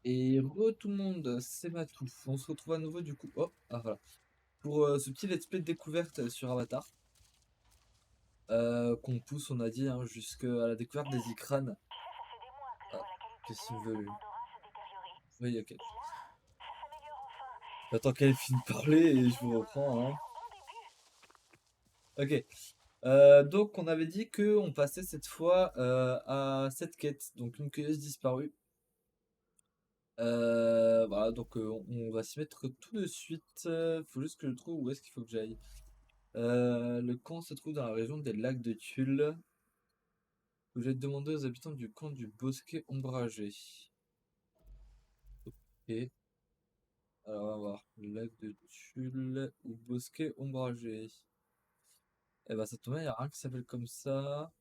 Et re tout le monde, c'est Matou. On se retrouve à nouveau du coup. Oh, ah voilà. Pour ce petit let's play de découverte sur Avatar. Qu'on pousse, on a dit, hein, jusqu'à la découverte des Ikrans. Ah, qu'est-ce qu'il veut lui? Oui, ok. J'attends qu'elle finisse de parler et je vous reprends, hein. Ok. Donc on avait dit que on passait cette fois à cette quête, donc une cueilleuse disparue. Voilà, donc on va s'y mettre tout de suite. Faut juste que je trouve où est-ce qu'il faut que j'aille. Le camp se trouve dans la région des lacs de Tulle. Vous êtes demandé aux habitants du camp du Bosquet Ombragé. Ok, alors on va voir. Lac de Tulle ou Bosquet Ombragé. Eh ben ça tombe bien, il n'y a rien qui s'appelle comme ça.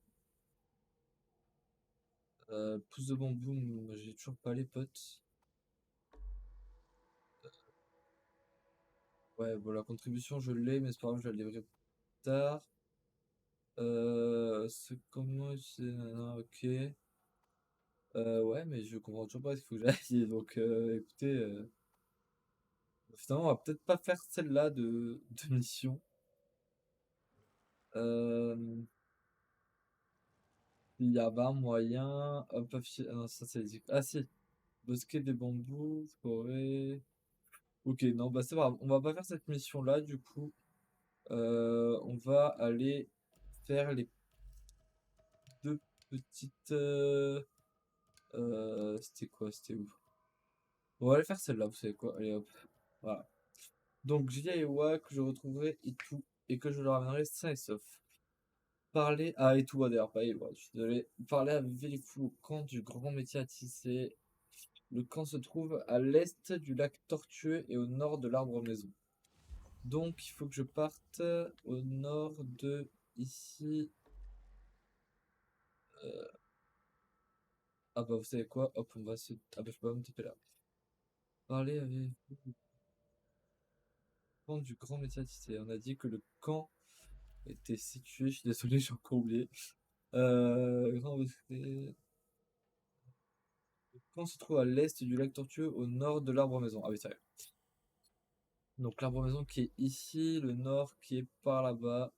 Pousse de bambou, j'ai toujours pas les potes. Ouais, bon, la contribution je l'ai, mais c'est pas grave, je vais la livrer plus tard. C'est comment c'est. Ok. Ouais, mais je comprends toujours pas ce qu'il faut que j'aille. Donc, écoutez, finalement, on va peut-être pas faire celle-là de mission. Euh, il y a pas moyen. Hop, ah non, ça c'est. Ah si, bosquet des bambous, forêt. Ok, non, bah c'est pas grave. On va pas faire cette mission-là, du coup. On va aller faire les deux petites. C'était quoi? C'était où? On va aller faire celle-là, vous savez quoi? Allez hop. Voilà. Donc Julia et Wa que je retrouverai et tout, et que je le ramènerai sain et sauf. Parler à et tout, d'ailleurs, pas Ewa, je suis désolé. Parler à Vélifou au camp du grand métier à tisser. Le camp se trouve à l'est du lac Tortueux et au nord de l'Arbre Maison. Donc il faut que je parte au nord de ici. Euh, Ah bah vous savez quoi? Hop, on va se. Ah bah je peux pas me taper là. Parler à Vélifou au camp du grand métier à tisser. On a dit que le camp était situé. Je suis désolé, j'ai encore oublié. Grand métier. Le camp se trouve à l'est du lac Tortueux, au nord de l'Arbre Maison. Ah oui, c'est vrai. Donc l'arbre maison qui est ici, le nord qui est par là-bas.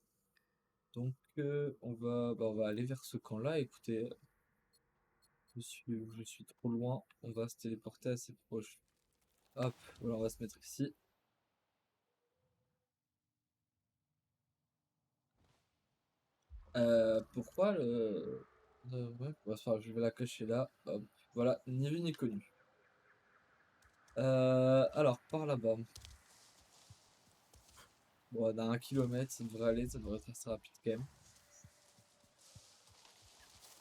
Donc on va aller vers ce camp-là. Écoutez, je suis trop loin. On va se téléporter assez proche. Hop, voilà, on va se mettre ici. Pourquoi ouais, enfin, je vais la cacher là. Hop, voilà, ni vu ni connu. Alors, par là-bas. Bon, on a 1 kilomètre, ça devrait aller, ça devrait être assez rapide quand même.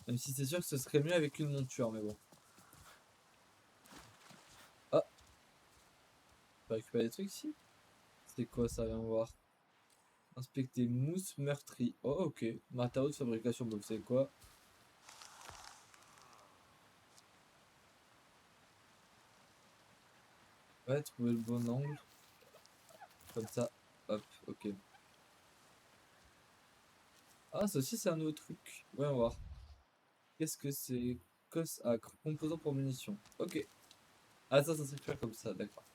Même si c'est sûr que ce serait mieux avec une monture, mais bon. Ah, on peut récupérer des trucs ici? C'est quoi ça, viens voir. Inspecter mousse meurtrie. Oh, ok. Matériaux de fabrication, donc vous savez quoi? Ouais, trouver le bon angle. Comme ça. Hop, ok. Ah, ça aussi, c'est un nouveau truc. Ouais, on va voir. Qu'est-ce que c'est? Cos acre. Composant pour munitions. Ok. Ah, ça s'écrit comme ça, d'accord.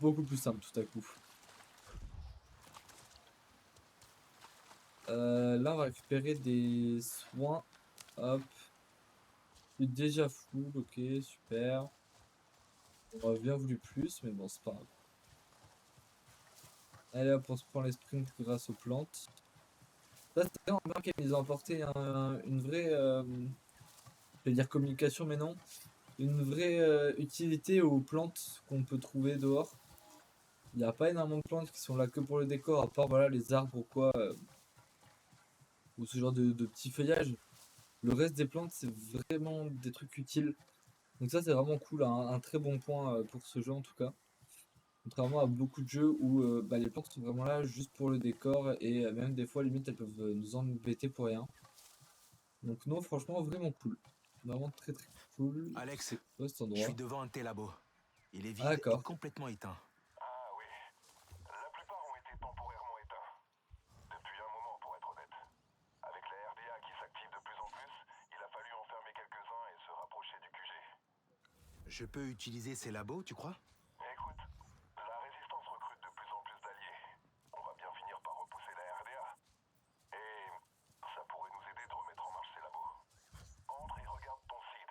Beaucoup plus simple tout à coup. Là, on va récupérer des soins. Hop. Je suis déjà full, ok, super. On aurait bien voulu plus, mais bon, c'est pas grave. Allez hop, on se prend les sprints grâce aux plantes. Ça, c'est vraiment bien qu'ils ont apporté une vraie, je vais dire communication, mais non, une vraie utilité aux plantes qu'on peut trouver dehors. Il n'y a pas énormément de plantes qui sont là que pour le décor, à part voilà, les arbres ou quoi, ou ce genre de petits feuillages. Le reste des plantes, c'est vraiment des trucs utiles. Donc ça, c'est vraiment cool, hein, un très bon point pour ce jeu en tout cas. Contrairement à beaucoup de jeux où bah, les plantes sont vraiment là juste pour le décor et même des fois, limite, elles peuvent nous embêter pour rien. Donc non, franchement, vraiment cool. Vraiment très très cool. Alex, C'est quoi cet je suis endroit? devant un tel labo. Il est Ah vide et d'accord. complètement éteint. Ah oui, la plupart ont été temporairement éteints. Depuis un moment, pour être honnête. Avec la RDA qui s'active de plus en plus, il a fallu en fermer quelques-uns et se rapprocher du QG. Je peux utiliser ces labos, tu crois? Écoute, la résistance recrute de plus en plus d'alliés. On va bien finir par repousser la RDA. Et ça pourrait nous aider de remettre en marche ces labos. Entre et regarde ton feed.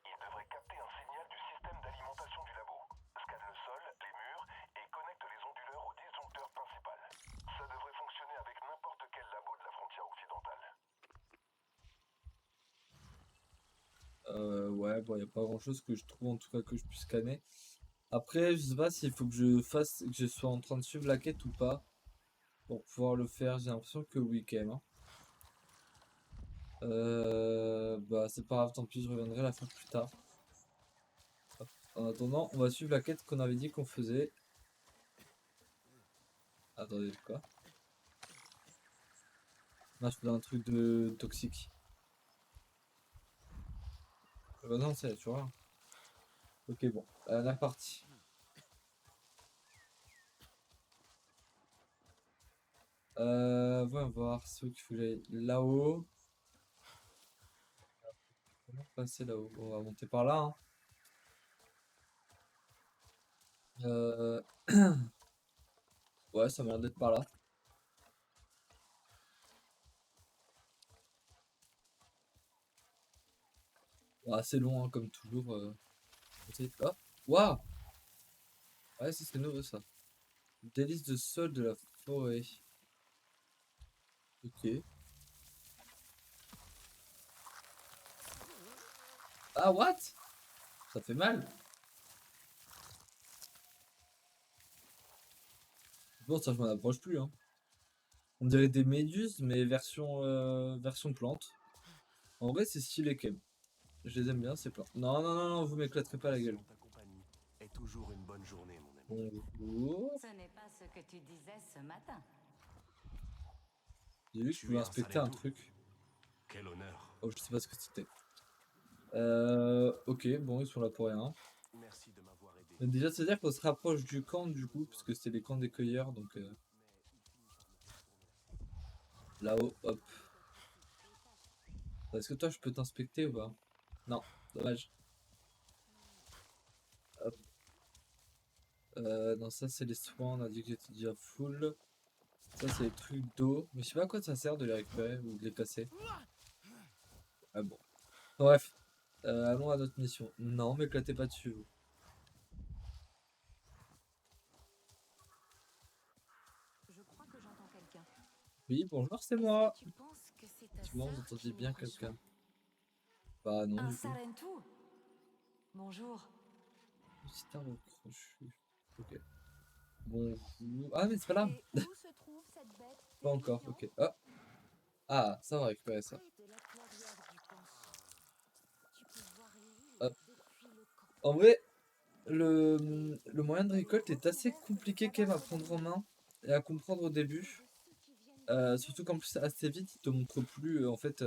Il devrait capter un signal du système d'alimentation du labo. Scanne le sol, les murs et connecte les onduleurs au disjoncteur principal. Ça devrait fonctionner avec n'importe quel labo de la frontière occidentale. Ouais, bon, y a pas grand chose que je trouve en tout cas que je puisse scanner. Après, je sais pas s'il faut que je sois en train de suivre la quête ou pas pour pouvoir le faire. J'ai l'impression que oui, quand même, hein. Bah, c'est pas grave, tant pis, je reviendrai la faire plus tard. Hop. En attendant, on va suivre la quête qu'on avait dit qu'on faisait. Attendez, quoi? Non, je faisais un truc de toxique. Bah non, c'est tu vois. Ok, bon, on est parti. Voyons voir, c'est où qu'il faut que j'aille. Là-haut. Comment passer là-haut? On va monter par là, hein. Euh... Ouais, ça m'a l'air d'être par là. Bon, assez long, hein, comme toujours. Ah, waouh! Ouais, ça, c'est nouveau, ça. Délice de sol de la forêt. Ok. Ah, what? Ça fait mal. Bon, ça, je m'en approche plus, hein. On dirait des méduses, mais version plante. En vrai, c'est stylé, quand même. Je les aime bien, ces plantes. Non, non, non, non, vous m'éclaterez pas la gueule. En ta compagnie est toujours une bonne journée, mon ami. Bonjour. Ce n'est pas ce que tu disais ce matin. J'ai vu que je Tu pouvais es un inspecter un Salentou. truc. Quel honneur. Oh, je sais pas ce que c'était. Ok, bon, ils sont là pour rien. Merci de m'avoir aidé. Mais déjà, c'est-à-dire qu'on se rapproche du camp, du coup, parce que c'était les camps des cueilleurs, donc là-haut, hop. Est-ce que toi, je peux t'inspecter ou pas? Non, dommage. Hop. Non, ça, c'est les soins, on a dit que j'étais déjà full. Ça, c'est les trucs d'eau. Mais je sais pas à quoi ça sert de les récupérer ou de les casser. Ah bon. Bref, allons à notre mission. Non, m'éclatez pas dessus, vous. Je crois que j'entends quelqu'un. Oui, bonjour, c'est Est-ce moi. que tu penses que c'est ta Effectivement, vous sœur entendiez qui nous bien rejoint? quelqu'un. Bah non, Un du coup. Sarentou? Bonjour. Petit arbre crochu. Ok. Bonjour. Ah, mais c'est pas là. Et où se trouve cette bête Pas encore, ok. Ah, ah, ça va récupérer ça. près de la clairière du Panson. Tu peux voir l'île Hop. depuis le camp. En vrai, le moyen de récolte est assez compliqué quand même à prendre en main et à comprendre au début. Surtout qu'en plus, assez vite, il te montre plus en fait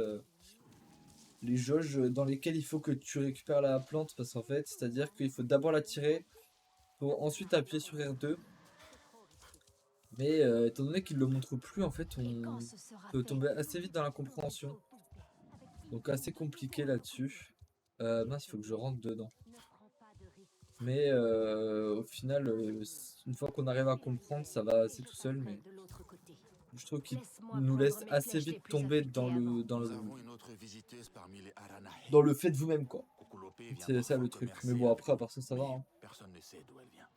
les jauges dans lesquelles il faut que tu récupères la plante. Parce qu'en fait, c'est-à-dire qu'il faut d'abord la tirer pour ensuite appuyer sur R2. Mais étant donné qu'il le montre plus, en fait, Et on quand ce sera peut fait, tomber assez vite dans la tout compréhension. avec qui Donc assez compliqué là-dessus. Mince, il faut que je rentre dedans. ne prend pas de risque. Mais au final, une fois qu'on arrive à comprendre, ça va assez tout seul. Mais De l'autre côté. je trouve qu'il Laisse-moi nous prendre laisse mes assez flèches les vite plus tomber affûtées avant. Nous avons une autre visiteuse parmi les Aranahe. dans le fait de vous-même, quoi. Kukulope vient C'est ça parfois le truc. Mais commercer bon, avec après, à nous, part ça, ça va. mais Hein. personne ne sait d'où elle vient.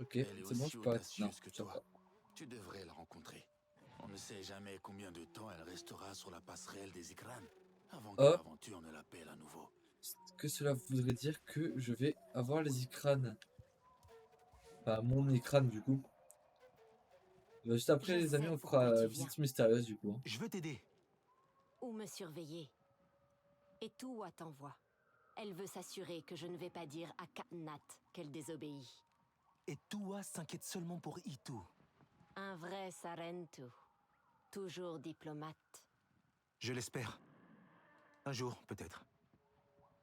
Ok, Elle est c'est bon, aussi je peux arrêter. Non, audacieuse que ça toi. va. Tu devrais la rencontrer. On ne sait jamais combien de temps elle restera sur la passerelle des Ikran avant que Oh, l'aventure ne l'appelle à nouveau. est-ce que cela voudrait dire que je vais avoir les icranes? Enfin, mon icrane, du coup. Bah, juste après, Je les amis, sais on pourquoi fera tu visite mystérieuse, du coup. Hein. Je veux t'aider. Ou me surveiller. Et Toua t'envoie. Elle veut s'assurer que je ne vais pas dire à Katnat qu'elle désobéit. Et Toua s'inquiète seulement pour Itu. Un vrai Sarentu. Toujours diplomate. Je l'espère. Un jour, peut-être.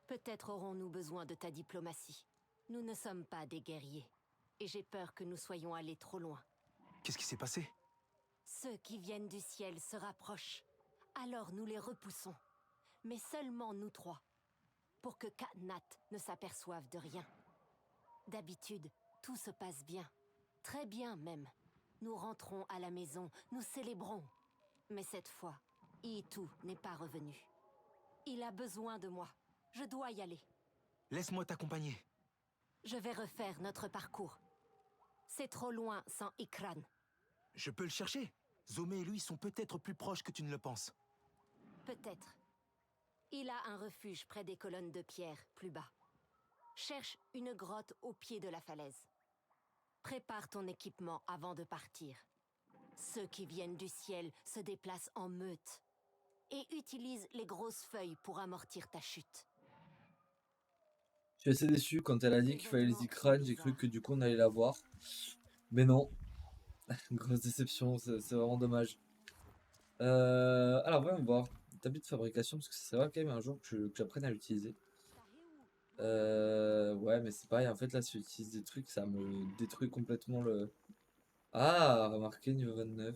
Peut-être aurons-nous besoin de ta diplomatie. Nous ne sommes pas des guerriers. Et j'ai peur que nous soyons allés trop loin. Qu'est-ce qui s'est passé? Ceux qui viennent du ciel se rapprochent. Alors nous les repoussons. Mais seulement nous trois. Pour que Katnat ne s'aperçoive de rien. D'habitude, tout se passe bien. Très bien même. Nous rentrons à la maison, nous célébrons. Mais cette fois, Itu n'est pas revenu. Il a besoin de moi. Je dois y aller. Laisse-moi t'accompagner. Je vais refaire notre parcours. C'est trop loin sans Ikran. Je peux le chercher. Zomé et lui sont peut-être plus proches que tu ne le penses. Peut-être. Il a un refuge près des colonnes de pierre, plus bas. Cherche une grotte au pied de la falaise. Prépare ton équipement avant de partir. Ceux qui viennent du ciel se déplacent en meute. Et utilise les grosses feuilles pour amortir ta chute. Je suis assez déçu quand elle a dit qu'il fallait les Ikran, j'ai cru que du coup on allait la voir. Mais non, grosse déception, c'est vraiment dommage. Alors voyons voir, tapis de fabrication, parce que c'est vrai quand même un jour que j'apprenne à l'utiliser. Ouais, mais c'est pareil, en fait là si j'utilise des trucs, ça me détruit complètement le... Ah, remarquez, niveau 29.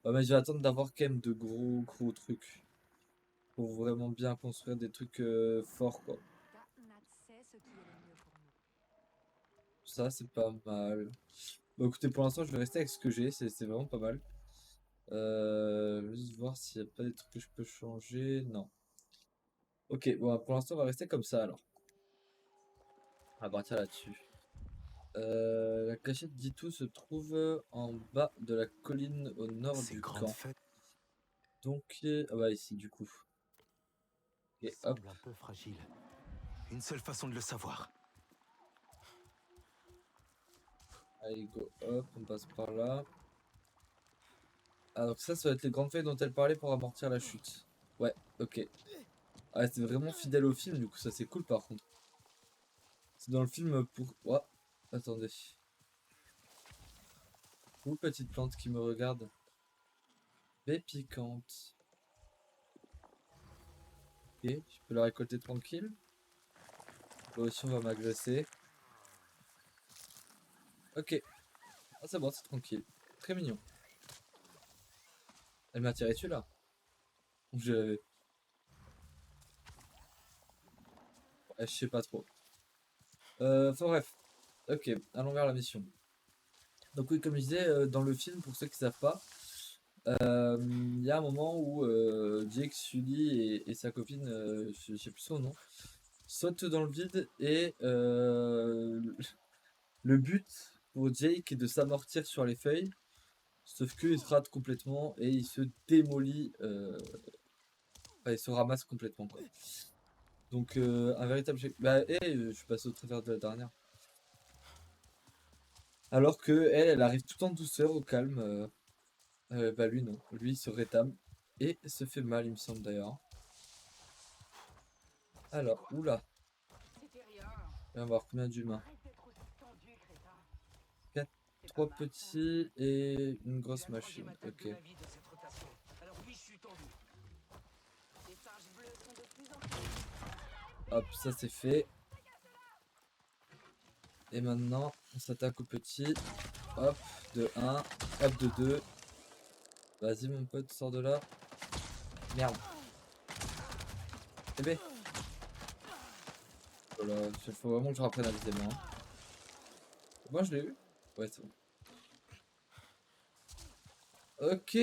Ouais, mais je vais attendre d'avoir quand même de gros trucs. Pour vraiment bien construire des trucs forts, quoi. Ça, c'est pas mal. Bon, écoutez, pour l'instant, je vais rester avec ce que j'ai, c'est vraiment pas mal. Je vais juste voir s'il n'y a pas des trucs que je peux changer. Non. Ok, bon, pour l'instant, on va rester comme ça, alors. On va partir là-dessus. La cachette d'Itou se trouve en bas de la colline au nord Ces du grandes camp. feuilles Donc, ah bah ici, du coup. Et hop, semblent un peu fragiles. Une seule façon de le savoir. allez, go, hop, on passe par là. Ah, donc ça va être les grandes feuilles dont elle parlait pour amortir la chute. Ouais, ok. Ah, c'est vraiment fidèle au film, du coup, ça c'est cool par contre. C'est dans le film pour... Oh, attendez. Ou petite plante qui me regarde. Baie piquante. Ok, je peux la récolter tranquille. Moi aussi, on va m'agresser. Ok. Ah, c'est bon, c'est tranquille. Très mignon. Elle m'a tiré dessus là. Je... Ouais, je sais pas trop. Enfin bref. Ok, allons vers la mission. Donc oui, comme je disais, dans le film, pour ceux qui savent pas, il y a un moment où Jake, Sully et sa copine, je sais plus son nom, sautent dans le vide et le but pour Jake est de s'amortir sur les feuilles, sauf qu'il se rate complètement et il se démolit, enfin, il se ramasse complètement quoi. Donc un véritable... Bah, je suis passé au travers de la dernière. Alors que elle arrive tout en douceur, au calme. Bah lui non, lui il se rétame et se fait mal il me semble d'ailleurs. Alors, oula, on va voir combien d'humains. 4, 3 petits et une grosse machine, ok. Hop, ça c'est fait. Et maintenant, on s'attaque aux petits. Hop, de 1, hop, de 2. Vas-y mon pote, sors de là. Merde. Eh ben. Voilà, il faut vraiment que je reprenne à viser moi. Moi je l'ai eu. Ouais, c'est bon. Ok.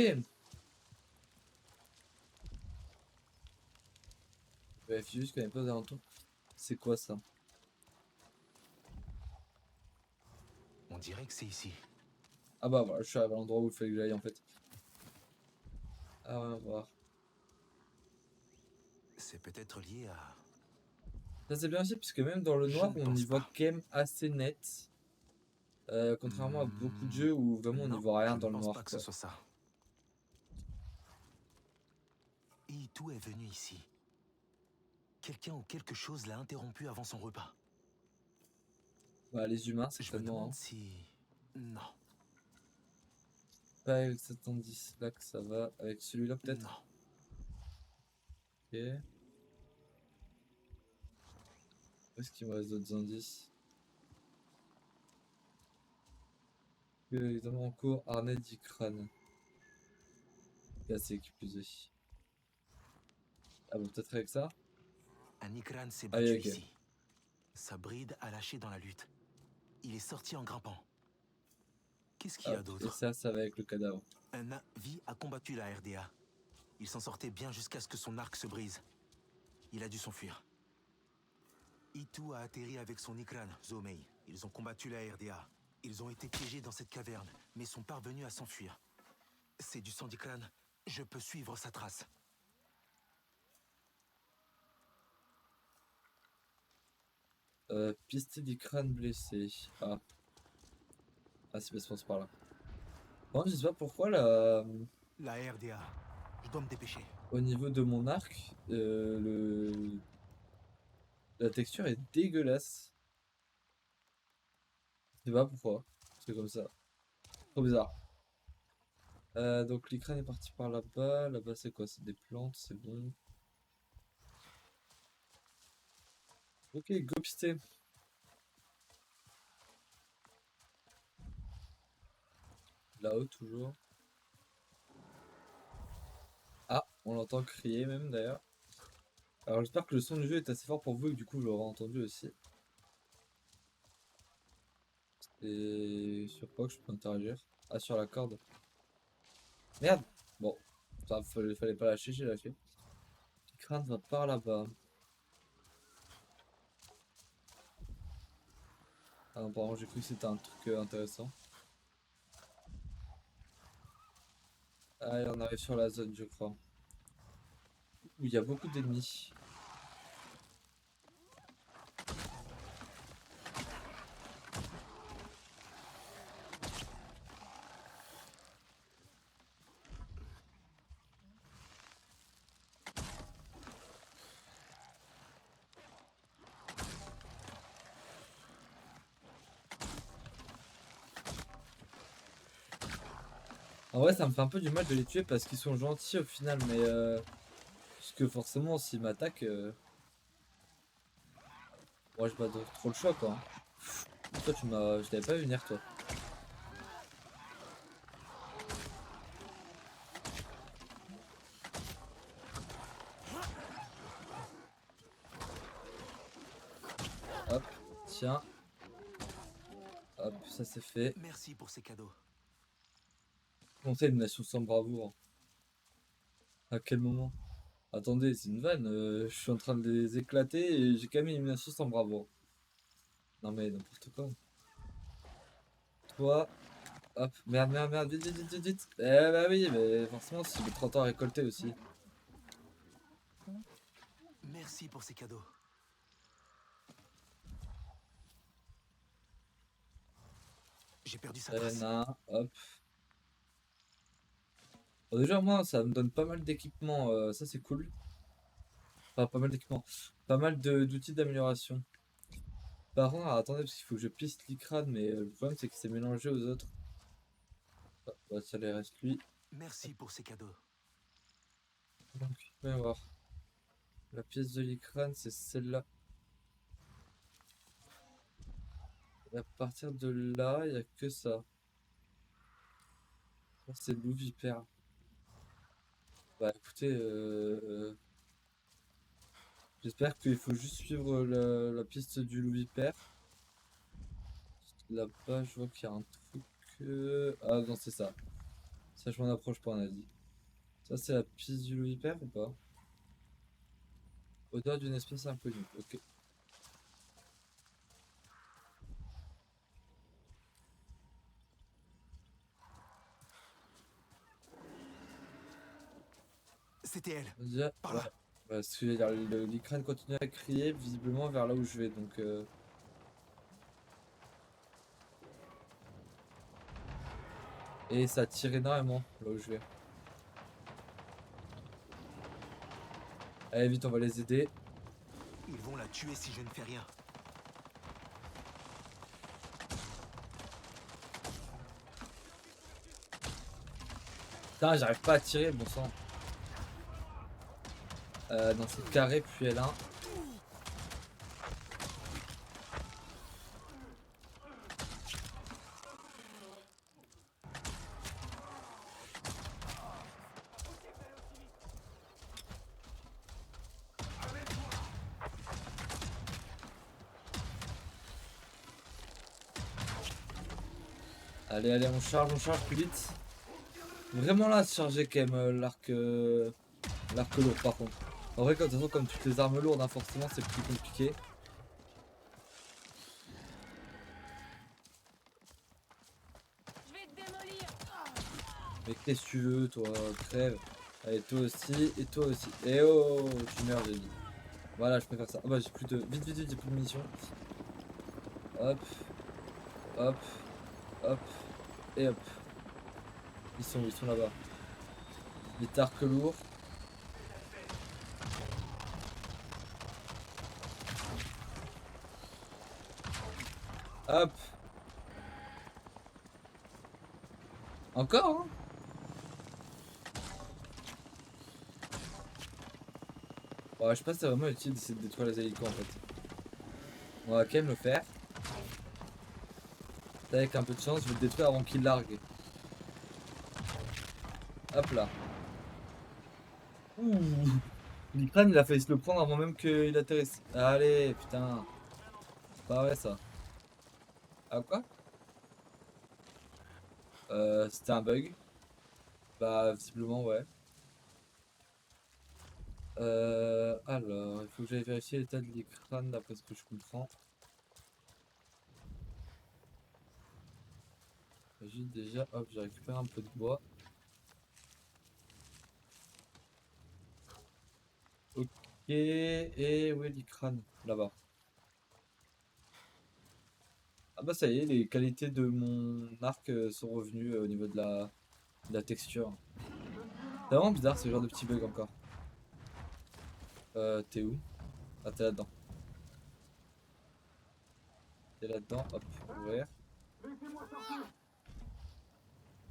Vérifie juste qu'il n'y a pas aux alentours. C'est quoi ça? On dirait que c'est ici. Ah bah voilà, je suis arrivé à l'endroit où il fallait que j'aille en fait. Ah ouais, on va voir. C'est peut-être lié à... Ça c'est bien aussi puisque même dans le Je noir ne on pense y voit pas. quand même assez net. Contrairement à beaucoup de jeux où vraiment on n'y Non, voit rien je dans ne le pense noir pas que quoi. ce soit ça. Itu est venu ici. Quelqu'un ou quelque chose l'a interrompu avant son repas. Bah les humains Je me certainement. demande Hein. si... Non. Pas avec cet indice là que ça va. Avec celui-là peut-être. Non. Ok. Où est-ce qu'il me reste d'autres indices? Évidemment en cours, harnais d'Ikran. Assez équipé. Ah bon peut-être avec ça? Un Ikran s'est Ah oui battu ok. ici. Sa bride a lâché dans la lutte. Il est sorti en grimpant. Qu'est-ce qu'il y a Hop, et d'autre? ça va avec le cadavre. Un Navi a combattu la RDA. Il s'en sortait bien jusqu'à ce que son arc se brise. Il a dû s'enfuir. Itu a atterri avec son Ikran, Zomei. Ils ont combattu la RDA. Ils ont été piégés dans cette caverne, mais sont parvenus à s'enfuir. C'est du sang d'Ikran. Je peux suivre sa trace. Pisté du crâne blessé. Ah, ah c'est parce qu'on se par là. Bon, je sais pas pourquoi là, La RDA. Je dois me dépêcher. au niveau de mon arc, la texture est dégueulasse. Je sais pas pourquoi. C'est comme ça. Trop bizarre. Donc l'écran est parti par là-bas. Là-bas c'est quoi? C'est des plantes, c'est bon. Ok, go pisté. Là-haut toujours. Ah, on l'entend crier même d'ailleurs. Alors j'espère que le son du jeu est assez fort pour vous et que du coup je l'aurai entendu aussi. Et sur quoi que je peux interagir? Ah, sur la corde. Merde! Bon, ça fallait pas lâcher, j'ai lâché. Le crâne va par là-bas. Ah non, pardon, j'ai cru que c'était un truc intéressant. Ah, et on arrive sur la zone, je crois. Où il y a beaucoup d'ennemis. En vrai, ça me fait un peu du mal de les tuer parce qu'ils sont gentils au final, mais parce que forcément, s'ils m'attaquent, moi j'ai pas trop le choix quoi. Hein. Toi, je t'avais pas vu venir toi. Hop, tiens. Hop, ça c'est fait. Merci pour ces cadeaux. Monter une nation sans bravoure. À quel moment? Attendez, c'est une vanne. Je suis en train de les éclater et j'ai quand même une nation sans bravoure. Non mais n'importe quoi. Toi, hop, merde, merde, merde, vite, vite, vite, vite, vite. Eh bah oui, mais forcément, si j'ai 30 ans à récolter aussi. Merci pour ces cadeaux. J'ai perdu sa trace. Hop. Bon, déjà, moi, ça me donne pas mal d'équipements, ça c'est cool. Enfin, pas mal d'équipements. Pas mal d'outils d'amélioration. Par contre, alors, attendez, parce qu'il faut que je piste l'icrane, mais le problème c'est qu'il s'est mélangé aux autres. Ah, bah, ça les reste lui. Merci pour ces cadeaux. Donc, on va voir. La pièce de l'icrane, c'est celle-là. Et à partir de là, il n'y a que ça. Ça, c'est loup vipère. Bah écoutez, j'espère qu'il faut juste suivre la piste du loup vipère. Là-bas, je vois qu'il y a un truc. Ah non, c'est ça. Ça, je m'en approche pas, on a dit. Ça, c'est la piste du loup vipère ou pas? Odeur d'une espèce inconnue. Ok. C'était elle. Déjà, Par ouais. là. Bah, ce que je veux dire, l'icrane continue à crier visiblement vers là où je vais. Donc, et ça tire énormément là où je vais. Allez, vite, on va les aider. Ils vont la tuer si je ne fais rien. Putain, j'arrive pas à tirer, bon sang. Dans cette carré, puis L1. Allez, allez, on charge plus vite. Vraiment là, charger quand même l'arc lourd par contre. En vrai, de toute façon, comme toutes les armes lourdes, hein, forcément, c'est plus compliqué. Je vais te démolir. Mais qu'est-ce que tu veux, toi? Crève. Allez, toi aussi, et toi aussi. Et oh, tu meurs, j'ai dit. Voilà, je préfère ça. Ah bah, j'ai plus de. Vite, vite, vite, j'ai plus de munitions. Hop, hop, hop, et hop. Ils sont là-bas. Les arcs lourds. Hop. Encore, hein? Ouais, je sais pas si c'est vraiment utile d'essayer de détruire les hélicos en fait. On va quand même le faire. Avec un peu de chance, je vais le détruire avant qu'il largue. Hop là. Ouh. L'Ikran il a failli se le prendre avant même qu'il atterrisse. Allez, putain. Pas vrai ça. Ah quoi? C'était un bug. Bah visiblement ouais. Alors, il faut que j'aille vérifier l'état de l'Ikran d'après ce que je comprends. Juste déjà, hop, j'ai récupéré un peu de bois. Ok, et où est l'Ikran? Là-bas. Ah bah ça y est, les qualités de mon arc sont revenues au niveau de la texture. C'est vraiment bizarre ce genre de petit bug encore. T'es où? Ah t'es là-dedans. T'es là-dedans, hop, ouvrir.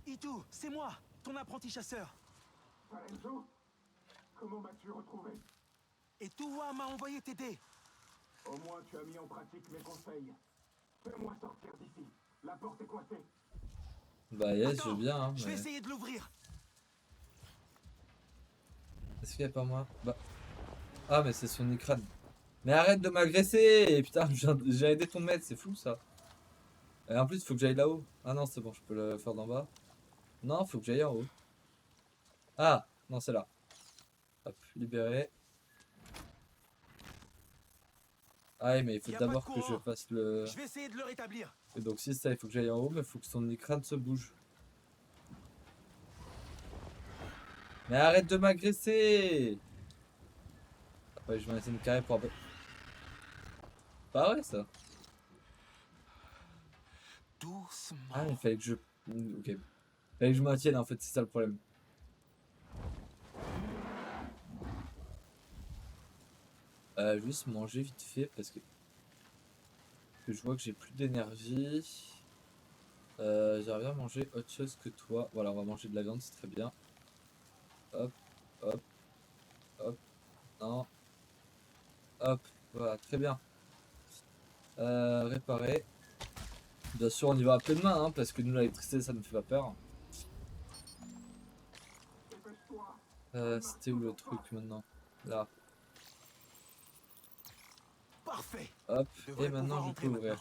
Itu, c'est moi, ton apprenti chasseur. Parenzo, comment m'as-tu retrouvé? Et Tuwa m'a envoyé t'aider. Au moins tu as mis en pratique mes conseils. Fais-moi sortir d'ici. La porte est coincée. Bah yes, je veux Attends, bien, hein, je vais mais... essayer de l'ouvrir. Est-ce qu'il y a pas moi? Bah... Ah mais c'est son Ikran. Mais arrête de m'agresser! Et putain, j'ai aidé ton maître, c'est fou ça. Et en plus, il faut que j'aille là-haut. Ah non, c'est bon, je peux le faire d'en bas. Non, faut que j'aille en haut. Ah! Non, c'est là. Hop, libéré. Ah oui, mais il faut Y a pas de d'abord que je courant. fasse le... Je vais essayer de le rétablir. Et donc si ça, il faut que j'aille en haut, mais il faut que son écran se bouge. Mais arrête de m'agresser! Ouais, je vais essayer de carrer pour un peu... Pas vrai ça? Doucement. Ah, il fallait que je... Ok. Il fallait que je maintienne en fait, c'est ça le problème. Juste manger vite fait parce que je vois que j'ai plus d'énergie. J'aimerais bien manger autre chose que toi. Voilà, on va manger de la viande, c'est très bien. Hop, hop, hop. Non. Hop, voilà, très bien. Réparer. Bien sûr, on y va à pleine main, hein, parce que nous, l'électricité, ça ne fait pas peur. C'était où le truc maintenant? Là. Parfait. Hop, Je devrais et maintenant pouvoir je peux entrer ouvrir.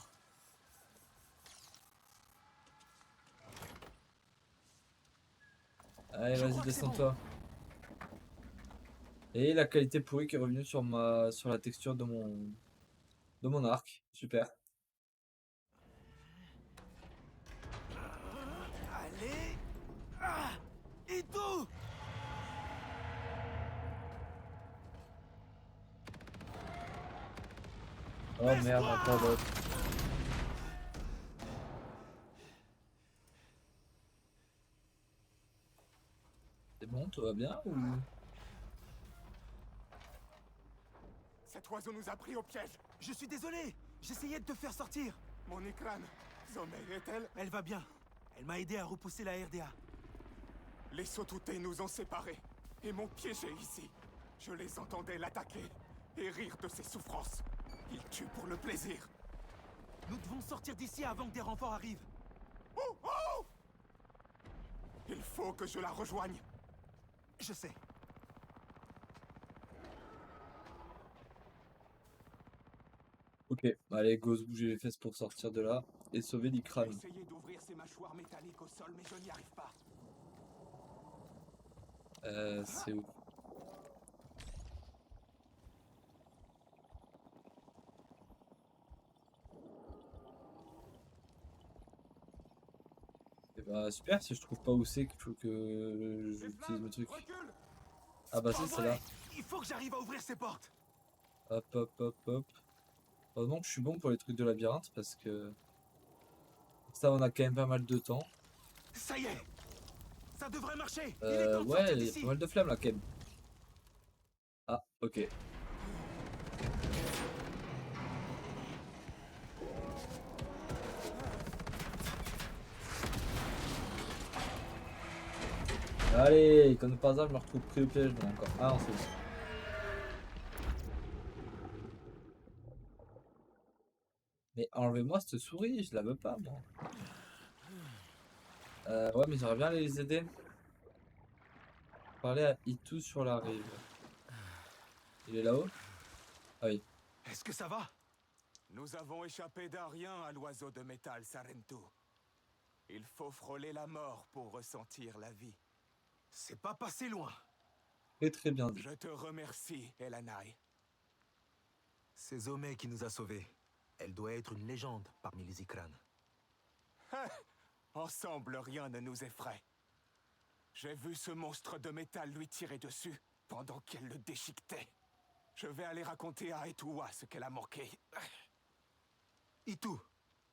maintenant. Allez, Je vas-y, crois que c'est descends-toi. Et la qualité pourrie qui est revenue sur la texture de mon arc. Super. Allez. Ah, Itu. Oh merde, encore d'autres. C'est bon, tout va bien ou... Cet oiseau nous a pris au piège. Je suis désolé. J'essayais de te faire sortir. Mon écran, Zomei est-elle? Elle va bien. Elle m'a aidé à repousser la RDA. Les Sotutés nous ont séparés et m'ont piégé ici. Je les entendais l'attaquer et rire de ses souffrances. Ils tuent pour le plaisir. Nous devons sortir d'ici avant que des renforts arrivent. Oh, oh! Il faut que je la rejoigne. Je sais. Ok, allez, go se bouger les fesses pour sortir de là et sauver l'Ikran. Essayez d'ouvrir ces mâchoires métalliques au sol, mais je n'y arrive pas. C'est où? Et bah super, si je trouve pas où c'est qu'il faut que j'utilise mes trucs. Recule! Ah bah Pas si, c'est là. vrai. Il faut que j'arrive à ouvrir ces portes. Hop hop hop hop. Heureusement que je suis bon pour les trucs de labyrinthe parce que ça on a quand même pas mal de temps. Ça y est. Ça devrait marcher. Il est temps de Ouais, sortir il y a d'ici. pas mal de flammes là quand même. Ah, ok. Allez, comme par hasard, je me retrouve pris au piège. Non, encore. Ah, non, c'est bon. Mais enlevez-moi cette souris, je la veux pas, moi. Ouais, mais j'aimerais bien aller les aider. Parler à Itu sur la rive. Il est là-haut? Ah oui. Est-ce que ça va? Nous avons échappé d'un rien à l'oiseau de métal Sarento. Il faut frôler la mort pour ressentir la vie. C'est pas passé loin. Très très bien dit. Je te remercie, Elanai. C'est Zomei qui nous a sauvés. Elle doit être une légende parmi les Ikran. Ensemble, rien ne nous effraie. J'ai vu ce monstre de métal lui tirer dessus pendant qu'elle le déchiquetait. Je vais aller raconter à Etuwa ce qu'elle a manqué. Itu,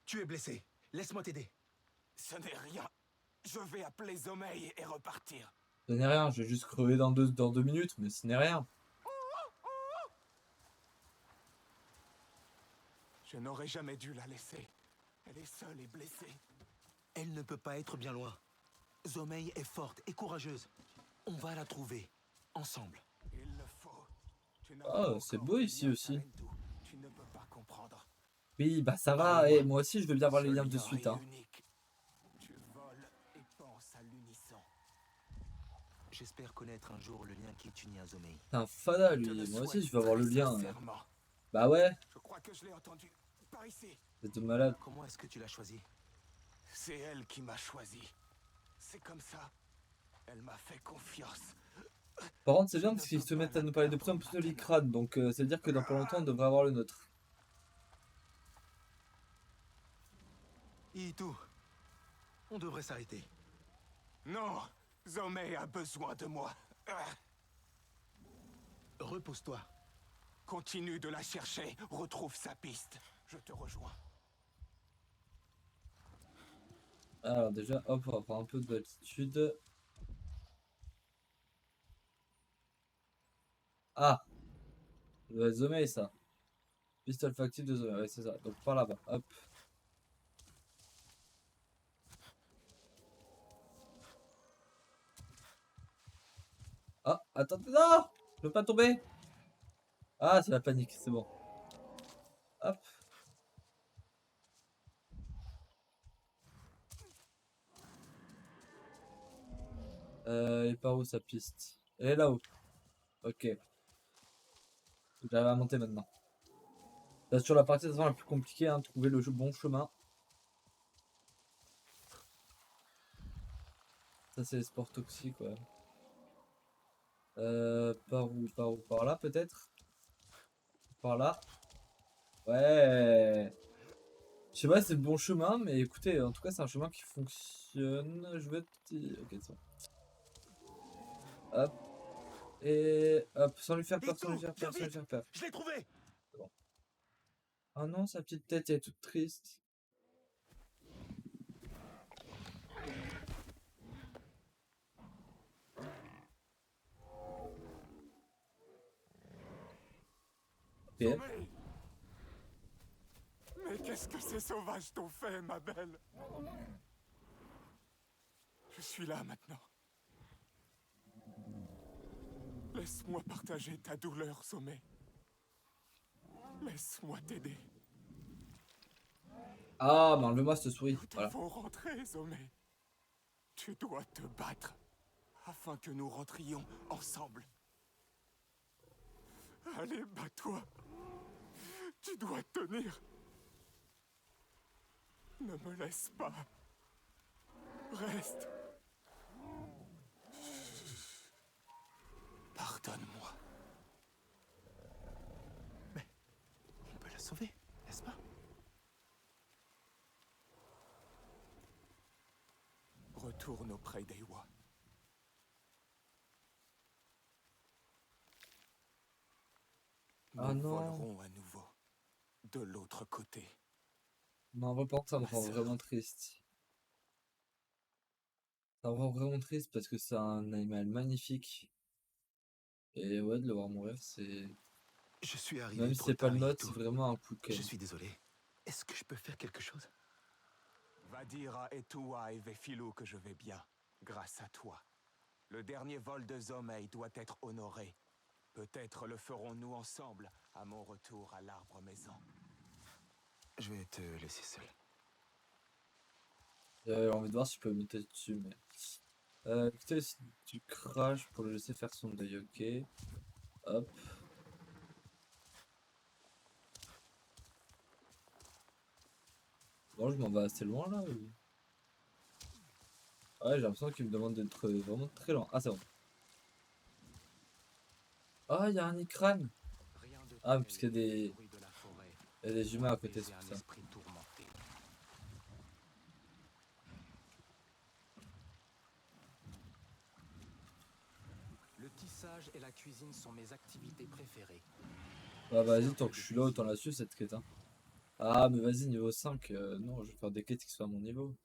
tu es blessé. Laisse-moi t'aider. Ce n'est rien. Je vais appeler Zomei et repartir. Ce n'est rien, je vais juste crever dans deux minutes, mais ce n'est rien. Je n'aurais jamais dû la laisser. Elle est seule et blessée. Elle ne peut pas être bien loin. Zomei est forte et courageuse. On va la trouver. Ensemble. Il le faut. Tu n'as Oh, pas c'est encore beau vu ici lien aussi. Sarento. Tu ne peux pas comprendre. Oui, bah ça va, et moi aussi je veux bien voir les liens de Ce suite. lien Hein. est unique. Tu voles et penses à l'unisson. J'espère connaître un jour le lien qui t'unit à Zomei. C'est un fada Je te lui, le moi aussi souhaite je veux avoir le très lien. sincèrement. Bah ouais, Je crois que je l'ai entendu. Par ici. c'est de malade. Comment est-ce que tu l'as choisi? C'est elle qui m'a choisi. C'est comme ça. Elle m'a fait confiance. Par contre, c'est bien parce qu'ils se mettent à nous parler de plus en plus de l'Ikran, donc c'est à dire que dans pas longtemps on devrait avoir le nôtre. Itu, on devrait s'arrêter. Non, Zomei a besoin de moi. Repose-toi. Continue de la chercher, retrouve sa piste. Je te rejoins. Alors déjà, hop, on va prendre un peu d'altitude. Ah, ça doit être Zomei ça. Piste olfactive de Zomei, ouais c'est ça. Donc par là-bas, hop. Ah, attendez, non! Je veux pas tomber! Ah, c'est la panique, c'est bon. Hop. Et par où sa piste? Elle est là-haut. Ok. J'arrive à monter maintenant. Là, sur la partie de toute façon, la plus compliquée, hein, trouver le bon chemin. Ça, c'est les sports toxiques, ouais. Par où? Par où? Par là, peut-être? Par là? Ouais. Je sais pas si c'est le bon chemin, mais écoutez, en tout cas, c'est un chemin qui fonctionne. Je vais te... Ok, c'est bon. Hop. Et hop, sans lui faire peur, sans lui faire peur, sans lui faire peur. Je l'ai trouvé. Ah non, sa petite tête, elle est toute triste. Ok. Zomei! Mais qu'est-ce que ces sauvages t'ont fait, ma belle? Je suis là maintenant. Laisse-moi partager ta douleur, Zomei. Laisse-moi t'aider. Ah, mais enlevez-moi cette souris. Nous Voilà. devons rentrer, Zomei. Tu dois te battre afin que nous rentrions ensemble. Allez, bats-toi. Tu dois tenir. Ne me laisse pas. Reste. Pardonne-moi. Mais on peut la sauver, n'est-ce pas? Retourne auprès d'Eywa. Ah Nous non. volerons à nouveau de l'autre côté. Non, reporte, ça me Ma rend sœur. vraiment triste. Ça me rend vraiment triste parce que c'est un animal magnifique. Et ouais, de le voir mourir, c'est... Je suis arrivé Même si trop c'est pas tard, le nôtre, Ito. c'est vraiment un coup de Je canne. suis désolé. Est-ce que je peux faire quelque chose? Va dire à Etua et Vefilo que je vais bien, grâce à toi. Le dernier vol de Zomei doit être honoré. Peut-être le ferons-nous ensemble à mon retour à l'arbre maison. Je vais te laisser seul. J'avais envie de voir si je peux me mettre dessus, mais... écoutez, si tu craches pour le laisser faire son deuil, ok. Hop. Bon, je m'en vais assez loin, là, ou... Ouais, j'ai l'impression qu'il me demande d'être vraiment très loin. Ah, c'est bon. Ah, il y a un Ikran. Rien de Ah, tel parce qu'il y a que le des... bruit de la forêt Il y a des pour humains à côté, apaiser c'est pour un ça. esprit tourmenté. Le tissage et la cuisine sont mes activités préférées. Ah, vas-y, tant que je suis là, autant la suivre, cette quête, hein. Ah, mais vas-y, niveau 5, non, je vais faire des quêtes qui soient à mon niveau.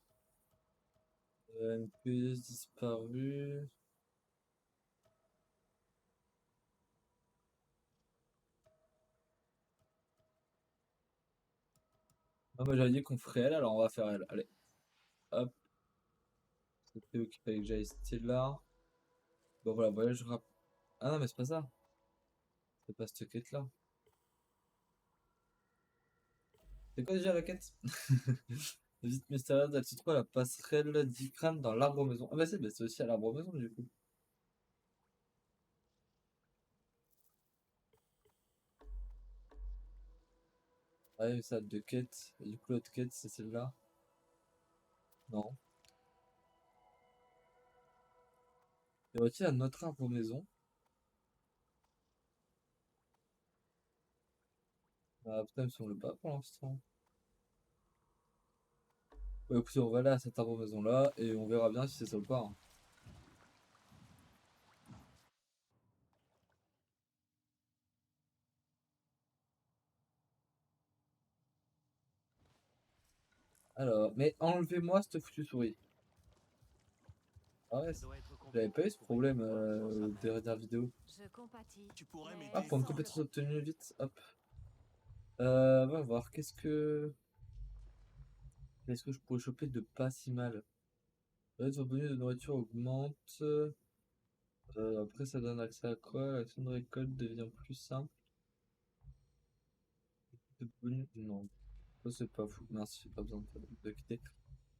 MPS disparu. Ah, moi j'avais dit qu'on ferait elle, alors on va faire elle. Allez, hop. C'était où qu'il fallait que j'aille, c'était là. Bon voilà, voyage rap. Ah non, mais c'est pas ça. C'est pas cette quête-là. C'est quoi déjà la quête? Visite mystérieuse, elle se trouve à la passerelle d'Ikran dans l'arbre maison. Ah bah c'est aussi à l'arbre maison du coup. Ah oui, ça, deux quêtes. Et du coup, l'autre quête, c'est celle-là. Non. Et aussi un autre arbre maison. Ah putain, si on le bat pour l'instant. Ouais, écoutez, on va aller à cet arbre maison-là et on verra bien si c'est ça ou pas, hein. Alors, mais enlevez-moi cette foutue souris. Ah ouais, j'avais pas eu ce problème des dernières vidéos. Je compatis. Tu pourrais mais Ah, m'aider. pour une semble compétence qu'on- obtenue vite, hop. Va voir, qu'est-ce que je pourrais choper de pas si mal? Le bonus de nourriture augmente. Après, ça donne accès à quoi? L'action de récolte devient plus simple. De bonus... Non, ça c'est pas fou. Merci, j'ai pas besoin de quitter.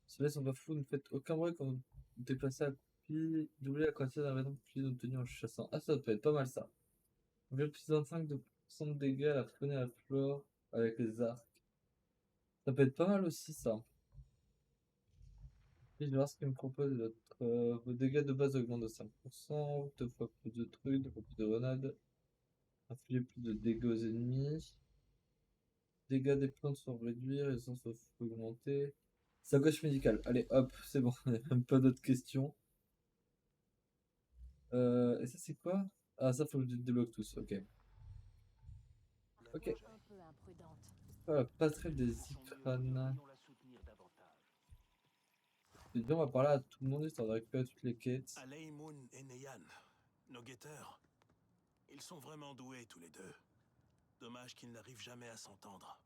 Ceux-là sont pas fous, ne faites aucun bruit quand vous vous déplacez à pied. Doublez la quantité d'inventaire plus obtenu en chassant. Ah, ça peut être pas mal ça. On vient plus 25% de dégâts à la faune et à la flore avec les arcs. Ça peut être pas mal aussi ça. Et je vais voir ce qu'il me propose. Vos dégâts de base augmentent de 5%, deux fois plus de trucs, deux fois plus de grenades, infliger plus de dégâts aux ennemis. Dégâts des plantes sont réduits, résistance faut augmenter. Sacoche médicale. Allez hop, c'est bon, même pas d'autres questions. Et ça c'est quoi? Ah ça faut que je débloque tous, ok. Ok. Un peu imprudente. Voilà, passerelle des Ikranes. Et bien on va parler à tout le monde histoire de récupérer toutes les quêtes. Aleimun et Neyan, nos guetteurs, ils sont vraiment doués tous les deux. Dommage qu'ils n'arrivent jamais à s'entendre.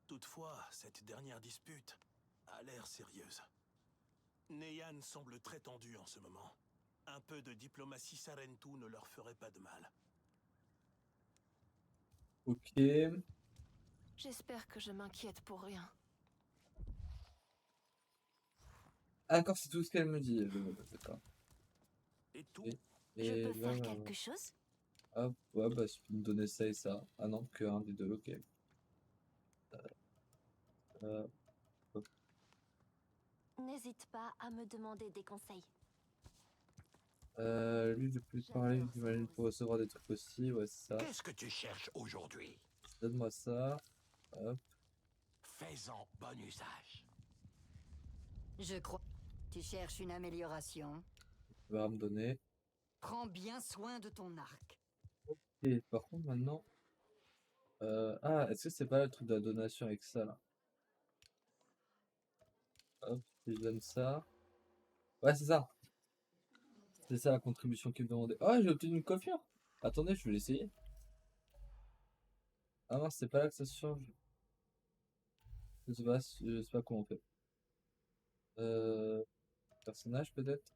Toutefois, cette dernière dispute a l'air sérieuse. Neyan semble très tendu en ce moment. Un peu de diplomatie Sarentu ne leur ferait pas de mal. Ok. J'espère que je m'inquiète pour rien. Ah, d'accord, c'est tout ce qu'elle me dit. D'accord. Et tout, Et, Je et peux là, faire quelque chose? hop, ouais, bah, je peux me donner ça et ça. Ah non, que un des deux, ok. Euh, hop. N'hésite pas à me demander des conseils. Lui, je peux lui parler, j'imagine, pour recevoir des trucs aussi. Ouais, c'est ça. Qu'est-ce que tu cherches aujourd'hui? Donne-moi ça. Hop. Fais-en bon usage. Je crois. Tu cherches une amélioration. Tu vas me donner. Prends bien soin de ton arc. Et par contre, maintenant. Ah, est-ce que c'est pas le truc de la donation avec ça là? Hop, si je donne ça. Ouais, c'est ça. C'est ça la contribution qu'il me demandait. Ah, j'ai obtenu une coiffure. Attendez, je vais l'essayer. Ah non, c'est pas là que ça se change. Je sais pas comment on fait. Personnage peut-être?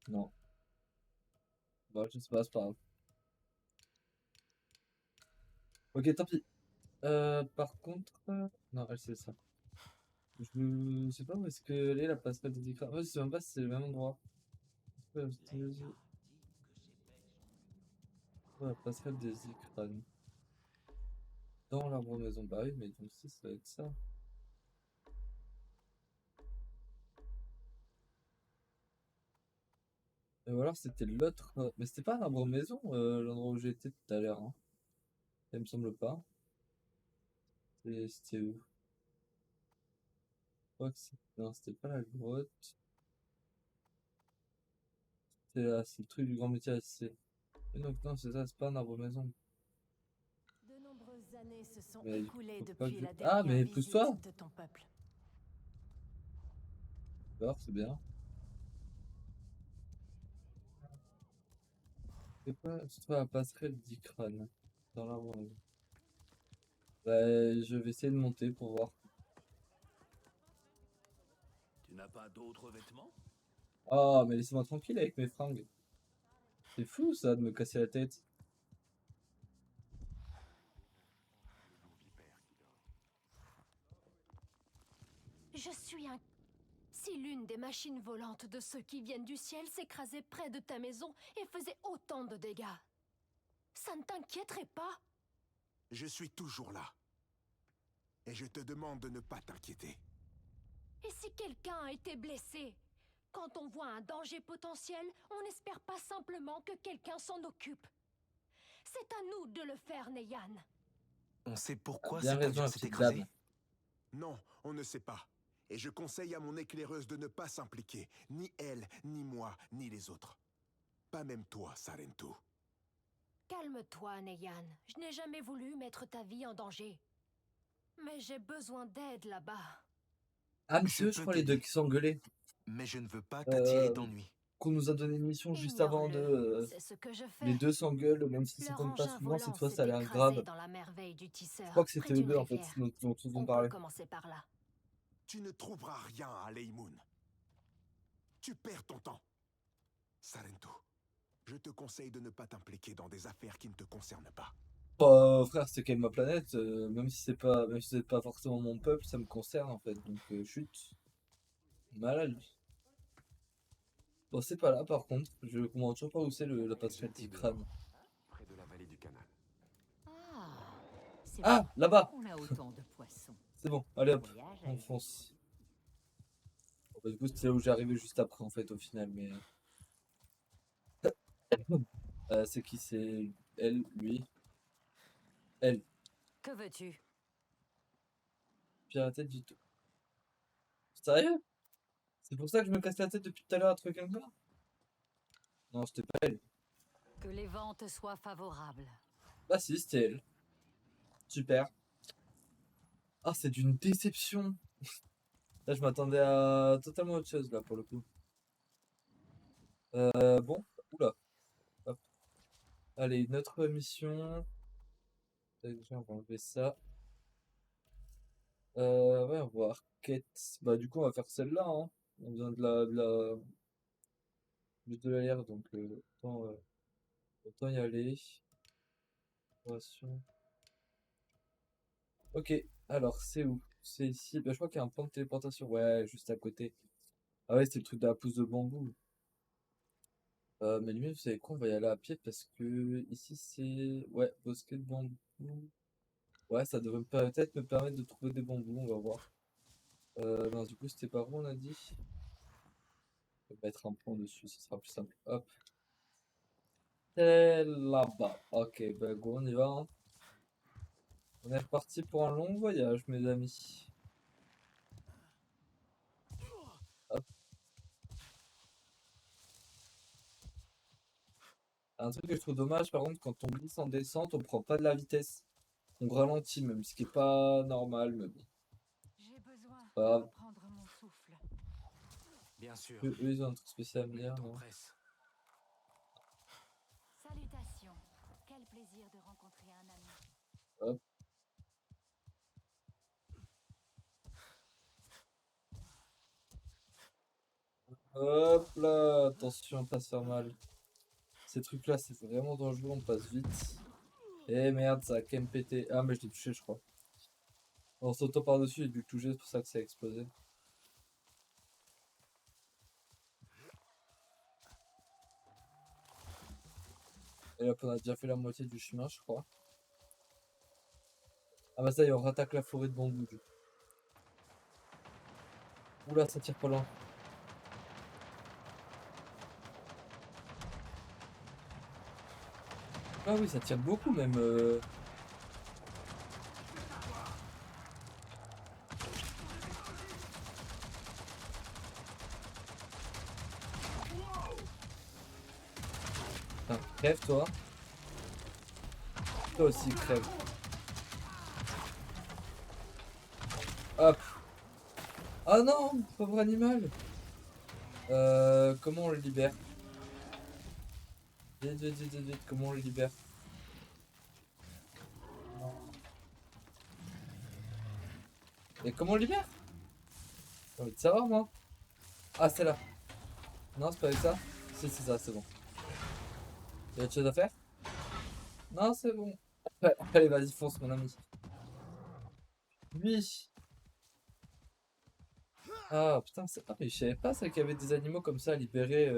Non. Bon, je sais pas, c'est pas grave. Ok, tant pis. Par contre. Non, elle c'est ça. Je sais pas où est-ce que est la passerelle des écrans. Ouais, je sais même pas si c'est le même endroit. Ouais, la passerelle des écrans. Dans l'arbre maison. Bah oui, mais donc si, ça va être ça. Ou alors c'était l'autre. Mais c'était pas un arbre maison, l'endroit où j'étais tout à l'heure. Hein. Ça me semble pas. C'était où? Je crois que non, c'était pas la grotte. C'était là, c'est le truc du grand métier AC. Et donc non, c'est ça, c'est pas un arbre maison. De nombreuses années se sont Mais écoulées faut pas que depuis je- la Ah, dernière mais visite pousse-toi! de ton peuple. Alors, c'est bien. C'est pas, c'est pas la passerelle d'Ikran. Dans l'arbre maison. Bah, je vais essayer de monter pour voir. Tu n'as pas d'autres vêtements? Ah, mais laissez-moi tranquille avec mes fringues. C'est fou ça de me casser la tête. Je suis un... Si l'une des machines volantes de ceux qui viennent du ciel s'écrasait près de ta maison et faisait autant de dégâts, ça ne t'inquiéterait pas? Je suis toujours là. Et je te demande de ne pas t'inquiéter. Et si quelqu'un a été blessé? Quand on voit un danger potentiel, on n'espère pas simplement que quelqu'un s'en occupe. C'est à nous de le faire, Neyan. On sait pourquoi Bien cet raison, avion la s'est petite écrasé? dame. Non, on ne sait pas. Et je conseille à mon éclaireuse de ne pas s'impliquer. Ni elle, ni moi, ni les autres. Pas même toi, Sarentu. Calme-toi, Neyan. Je n'ai jamais voulu mettre ta vie en danger. Mais j'ai besoin d'aide là-bas. Ah, mais Je c'est eux, je peux crois, les deux t'aider. qui s'engueulaient. Mais je ne veux pas t'attirer Euh, d'ennui. qu'on nous a donné une mission juste avant de. Ignore-le. C'est ce que je fais. Les deux s'engueulent, même si ça Leur tombe pas engin souvent, cette volant fois ça a s'est l'air écrasé grave. dans la merveille du tisseur, Je crois que près c'était eux d'une deux en fait, rivière. dont ils On ont peut parlé. commencer par là. Tu ne trouveras rien à Leimoun. Tu perds ton temps. Sarentu, je te conseille de ne pas t'impliquer dans des affaires qui ne te concernent pas. Bah, frère, c'est quand même ma planète, même si c'est pas forcément mon peuple, ça me concerne en fait, donc chut. Malade. Bon, c'est pas là par contre, je comprends toujours pas où c'est la passerelle d'Ikran. Près de la vallée du canal. Ah, c'est Ah, bon. là-bas! On a autant de poissons. C'est bon, allez hop, Voyage on ailleurs. fonce. Bon, bah, du coup, c'est là où j'ai arrivé juste après en fait, au final, mais. C'est qui? C'est elle, lui, elle. Que veux-tu? Puis la tête du tout. Sérieux? C'est pour ça que je me casse la tête depuis tout à l'heure à trouver quelqu'un? Non, c'était pas elle. Que les vents te soient favorables. Bah si, c'était elle. Super. Ah, c'est d'une déception. Là, je m'attendais à totalement autre chose, là, pour le coup. Bon. Oula. Hop. Allez, une autre mission. Déjà, on va enlever ça. Ouais, on va voir quête. Bah, du coup, on va faire celle-là, hein. On vient de la lire, donc autant y aller. Exploration. Ok, alors c'est où? C'est ici. Bah, je crois qu'il y a un point de téléportation. Ouais, juste à côté. Ah ouais, c'est le truc de la pousse de bambou. Mais limite, vous savez quoi? On va y aller à pied parce que ici c'est. Ouais, bosquet de bambou. Ouais, ça devrait peut-être me permettre de trouver des bambous. On va voir. Non, du coup, c'était par où on a dit? On va mettre un point dessus, ce sera plus simple. Hop. C'est là-bas. Ok, bah go, on y va. Hein. On est reparti pour un long voyage, mes amis. Hop. Un truc que je trouve dommage, par contre, quand on glisse en descente, on prend pas de la vitesse. On ralentit même, ce qui est pas normal, mais bon. J'ai besoin Pas de grave. reprendre mon souffle. Bien sûr. Eux, ils ont un truc spécial à me Le dire, temps non? presse. Salutations. Quel plaisir de rencontrer un ami. Hop. Hop là, attention, pas se faire mal. Ces trucs-là, c'est vraiment dangereux, on passe vite. Eh merde, ça a quand même pété. Ah, mais je l'ai touché, je crois. En sautant par-dessus, j'ai dû le toucher, c'est pour ça que ça a explosé. Et hop, on a déjà fait la moitié du chemin, je crois. Ah bah ça y est, on rattaque la forêt de bambou, du coup. Oula, ça tire pas loin. Ah oui, ça tire beaucoup même. Putain, crève toi. Toi aussi, crève. Hop. Ah non, pauvre animal. Comment on le libère? Vite, vite, vite, vite, vite, comment on le libère? Et comment on le libère? J'ai envie de savoir, moi. Ah, c'est là. Non, c'est pas avec ça? Si, c'est ça, c'est bon. Y'a autre chose à faire? Non, c'est bon. Ouais, allez, vas-y, fonce, mon ami. Oui. Ah, putain, ah, mais je savais pas ça qu'il y avait des animaux comme ça à libérer.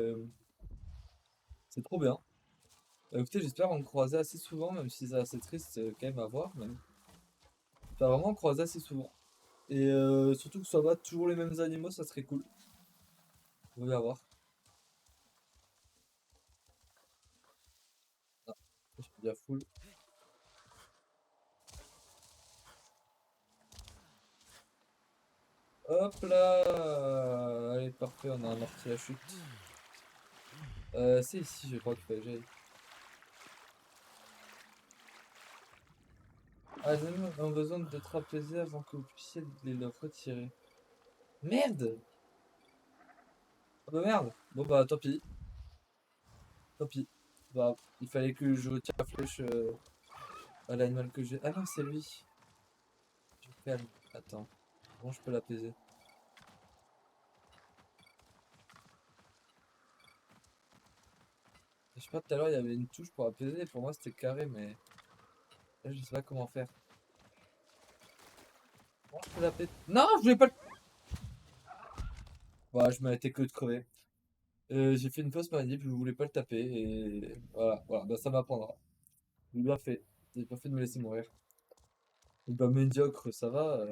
C'est trop bien. Écoutez, j'espère en croiser assez souvent, même si c'est assez triste quand même à voir. Mais j'espère vraiment en croiser assez souvent. Et surtout que ce soit pas toujours les mêmes animaux, ça serait cool. On va voir. Ah, je suis déjà full. Hop là! Allez, parfait, on a amorti la chute. C'est ici, je crois qu'il fallait que j'aille. Ah, les animaux ont besoin de trapéziers avant que vous puissiez les leur retirer. Merde! Ah bah merde! Bon bah tant pis. Tant pis. Bah, il fallait que je retire la flèche à l'animal que j'ai. Ah non, c'est lui. Je me calme. Attends. Bon, je peux l'apaiser. Je sais pas, tout à l'heure, il y avait une touche pour apaiser. Pour moi, c'était carré, mais là, je sais pas comment faire. Bon, je peux l'apaiser. Non, je voulais pas le... Voilà, je m'arrêtais que de crever. J'ai fait une fausse manip, je voulais pas le taper, et voilà, voilà, bah ça m'apprendra. J'ai bien fait. J'ai bien fait de me laisser mourir. Et bah médiocre, ça va.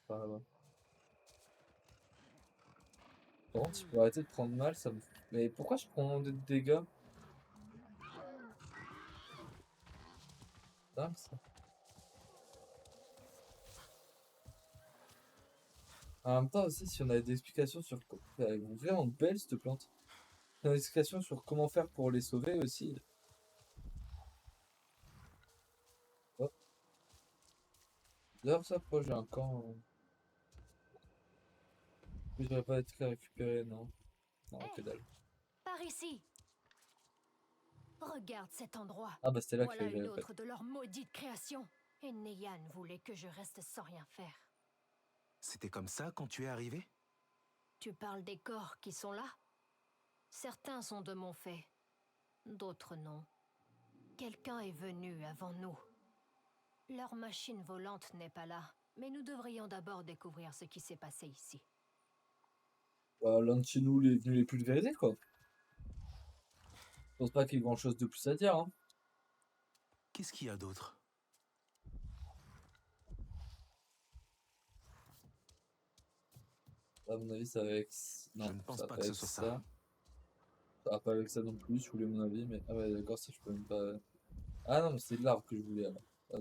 Enfin, ouais. Par contre, je peux arrêter de prendre mal, ça me... Mais pourquoi je prends des dégâts? Dingue, ça. En même temps aussi, si on avait des explications sur... Elle est vraiment belle, cette plante. Si on a des explications sur comment faire pour les sauver aussi. Hop. D'ailleurs, ça, pourquoi j'ai un camp... Je devrais pas être à récupérer, non. Non, que Hé, dalle. par ici. Regarde cet endroit. Ah bah c'était là qu'il Voilà fallait que une j'aille, en fait. autre de leurs maudites créations. Et Neyan voulait que je reste sans rien faire. C'était comme ça quand tu es arrivé? Tu parles des corps qui sont là? Certains sont de mon fait, d'autres non. Quelqu'un est venu avant nous. Leur machine volante n'est pas là, mais nous devrions d'abord découvrir ce qui s'est passé ici. Bah, l'un de chez nous est venu les pulvériser, quoi. Je pense pas qu'il y ait grand chose de plus à dire, hein. Qu'est-ce qu'il y a d'autre? À mon avis, ça va avec... Non, Je ne pense ça va pas pas que ce avec soit ça. ça. Ça va pas avec ça non plus, je voulais mon avis, mais... Ah ouais, d'accord, ça je peux même pas... Ah non, mais c'est de l'arbre que je voulais, alors. Ah,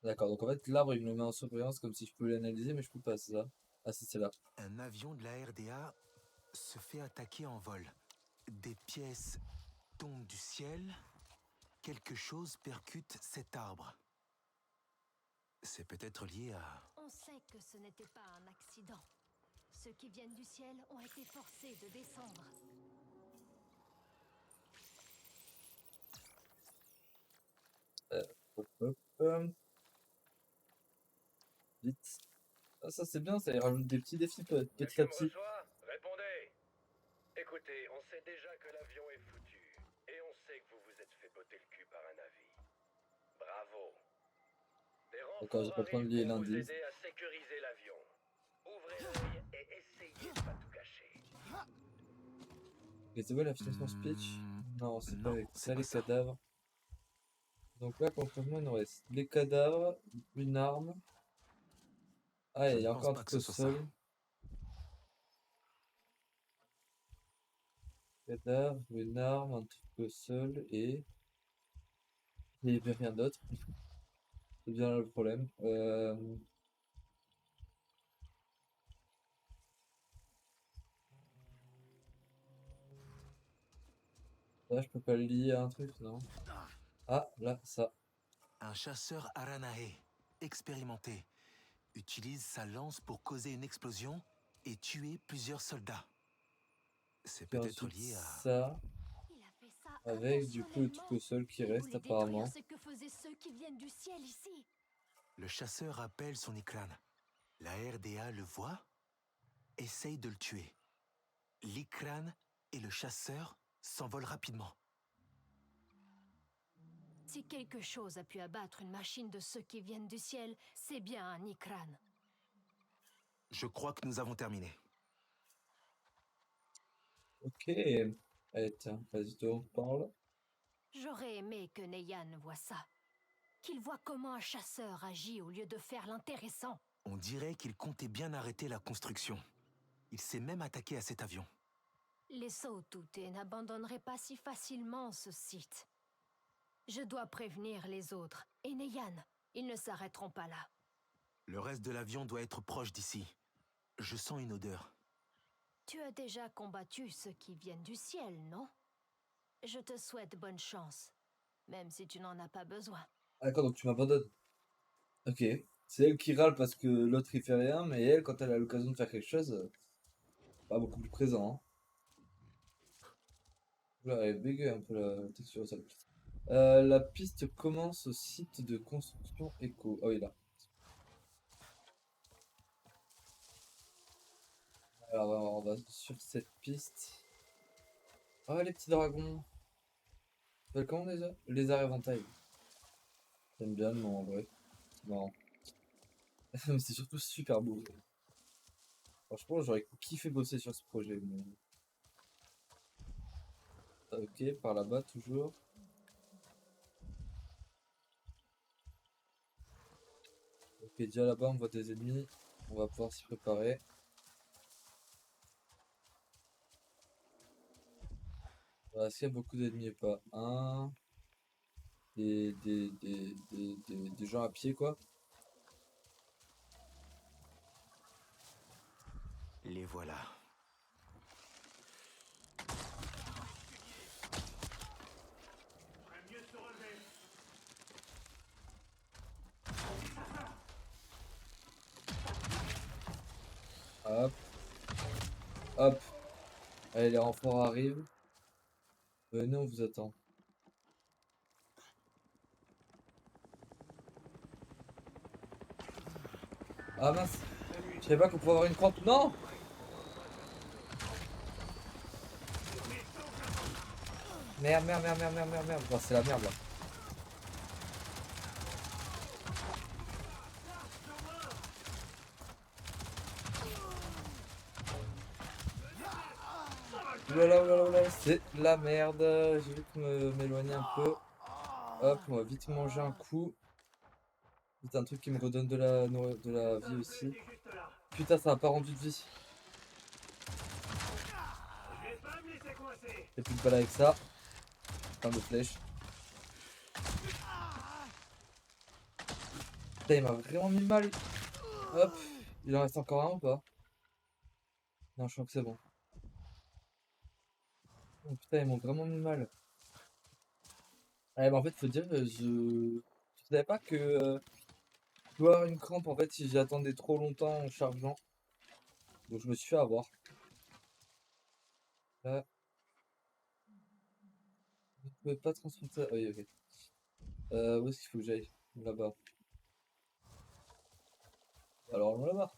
d'accord, donc en fait, l'arbre, il me le met en surveillance comme si je pouvais l'analyser, mais je peux pas, c'est ça? Ah si, c'est là. Un avion de la RDA se fait attaquer en vol. Des pièces tombent du ciel. Quelque chose percute cet arbre. C'est peut-être lié à... On sait que ce n'était pas un accident. Ceux qui viennent du ciel ont été forcés de descendre. Hop, hop, vite. Ah, ça c'est bien, ça y rajoute des petits défis petit à petit. Répondez. Écoutez, on sait déjà que l'avion est foutu. Et on sait que vous vous êtes fait botter le cul par un navire. Bravo. Des D'accord, j'ai renforts pas le temps de arrivent lier pour vous l'indice. aider à sécuriser l'avion. Ouvrez l'œil et essayez de pas tout gâcher. Et c'est quoi la financement speech? Non, c'est pas non, avec c'est ça pas les ça. cadavres. Donc là, concrètement, il nous reste les cadavres, une arme. Ah, Je il y ne a pense encore un pas que truc ce au soit ça. sol. Cadavre, une arme, un truc au sol et... Il n'y avait rien d'autre. C'est bien là le problème. Là, je peux pas le lier à un truc, non? Ah, là, ça. Un chasseur Aranahe, expérimenté, utilise sa lance pour causer une explosion et tuer plusieurs soldats. C'est Puis peut-être ensuite, lié à... ça. Il a fait ça Avec du coup le truc au sol qui Il reste voulait détruire apparemment. ce que faisaient ceux qui viennent du ciel ici. Le chasseur appelle son Ikran. La RDA le voit, essaye de le tuer. L'Ikran et le chasseur s'envolent rapidement. Si quelque chose a pu abattre une machine de ceux qui viennent du ciel, c'est bien un Ikran. Je crois que nous avons terminé. Ok. Allez, tiens, vas-y, toi, on parle. J'aurais aimé que Neyan voie ça. Qu'il voit comment un chasseur agit au lieu de faire l'intéressant. On dirait qu'il comptait bien arrêter la construction. Il s'est même attaqué à cet avion. Les Sautouté n'abandonneraient pas si facilement ce site. Je dois prévenir les autres. Et Neyan, ils ne s'arrêteront pas là. Le reste de l'avion doit être proche d'ici. Je sens une odeur. Tu as déjà combattu ceux qui viennent du ciel, non? Je te souhaite bonne chance, même si tu n'en as pas besoin. Ah, d'accord, donc tu m'abandonnes. Ok. C'est elle qui râle parce que l'autre il fait rien, mais elle, quand elle a l'occasion de faire quelque chose, pas beaucoup plus présent. Hein. Là, elle est béguée un peu la texture au sol. La piste commence au site de construction éco. Oh, il est là. Alors, on va sur cette piste. Oh, les petits dragons. Ça s'appelle comment déjà? Les éventail. J'aime bien le nom en vrai. C'est marrant. Mais c'est surtout super beau. Franchement, j'aurais kiffé bosser sur ce projet. Mais... Ok, par là-bas toujours. Ok, déjà là-bas on voit des ennemis. On va pouvoir s'y préparer. Est-ce qu'il y a beaucoup d'ennemis ou pas? Un. Des gens à pied quoi. Les voilà. Hop. Hop. Allez, les renforts arrivent. Venez, on vous attend. Ah mince. Je savais pas qu'on pouvait avoir une crampe. Non! Merde, merde, merde, merde, merde, merde, merde. Bon, c'est la merde là. Oulala, oulala, oulala, c'est la merde. Je vais vite m'éloigner un peu. Hop, on va vite manger un coup. C'est un truc qui me redonne de la vie aussi. putain, ça m'a pas rendu de vie. J'ai plus de balles avec ça. Plein de flèches. Putain, il m'a vraiment mis le mal. Hop. Il en reste encore un ou pas? Non, je crois que c'est bon. Oh, putain, ils m'ont vraiment mis le mal. Ouais, bah en fait, faut dire, je savais pas que je dois avoir une crampe en fait si j'attendais trop longtemps en chargeant. Donc je me suis fait avoir. Là, je pouvais pas transporter ça. Oui, ok. Où est-ce qu'il faut que j'aille? Là-bas. Alors, là-bas.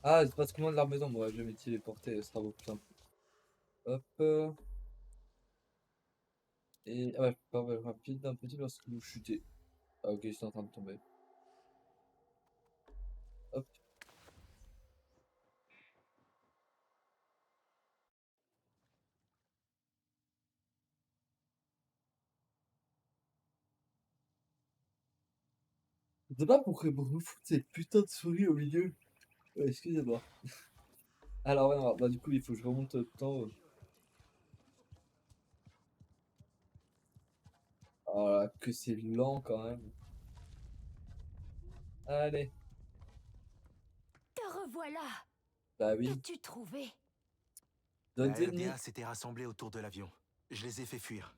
Ah, c'est parce que moi de la maison. Bon, ouais, je vais me téléporter, ce sera beaucoup plus simple. Hop. Et. Ah ouais, je peux pas rapide un petit lorsque vous chutez. Ah, ok, je suis en train de tomber. Hop. Je sais pas pourquoi vous me foutre cette putain de souris au milieu. Ouais, excusez-moi. Alors, ouais, alors, bah, du coup, il faut que je remonte tout en haut. Oh là, que c'est lent quand même. Allez. Te revoilà. Bah oui. Qu'as-tu trouvé? La Donne ennemis. RDA s'était rassemblée autour de l'avion. Je les ai fait fuir.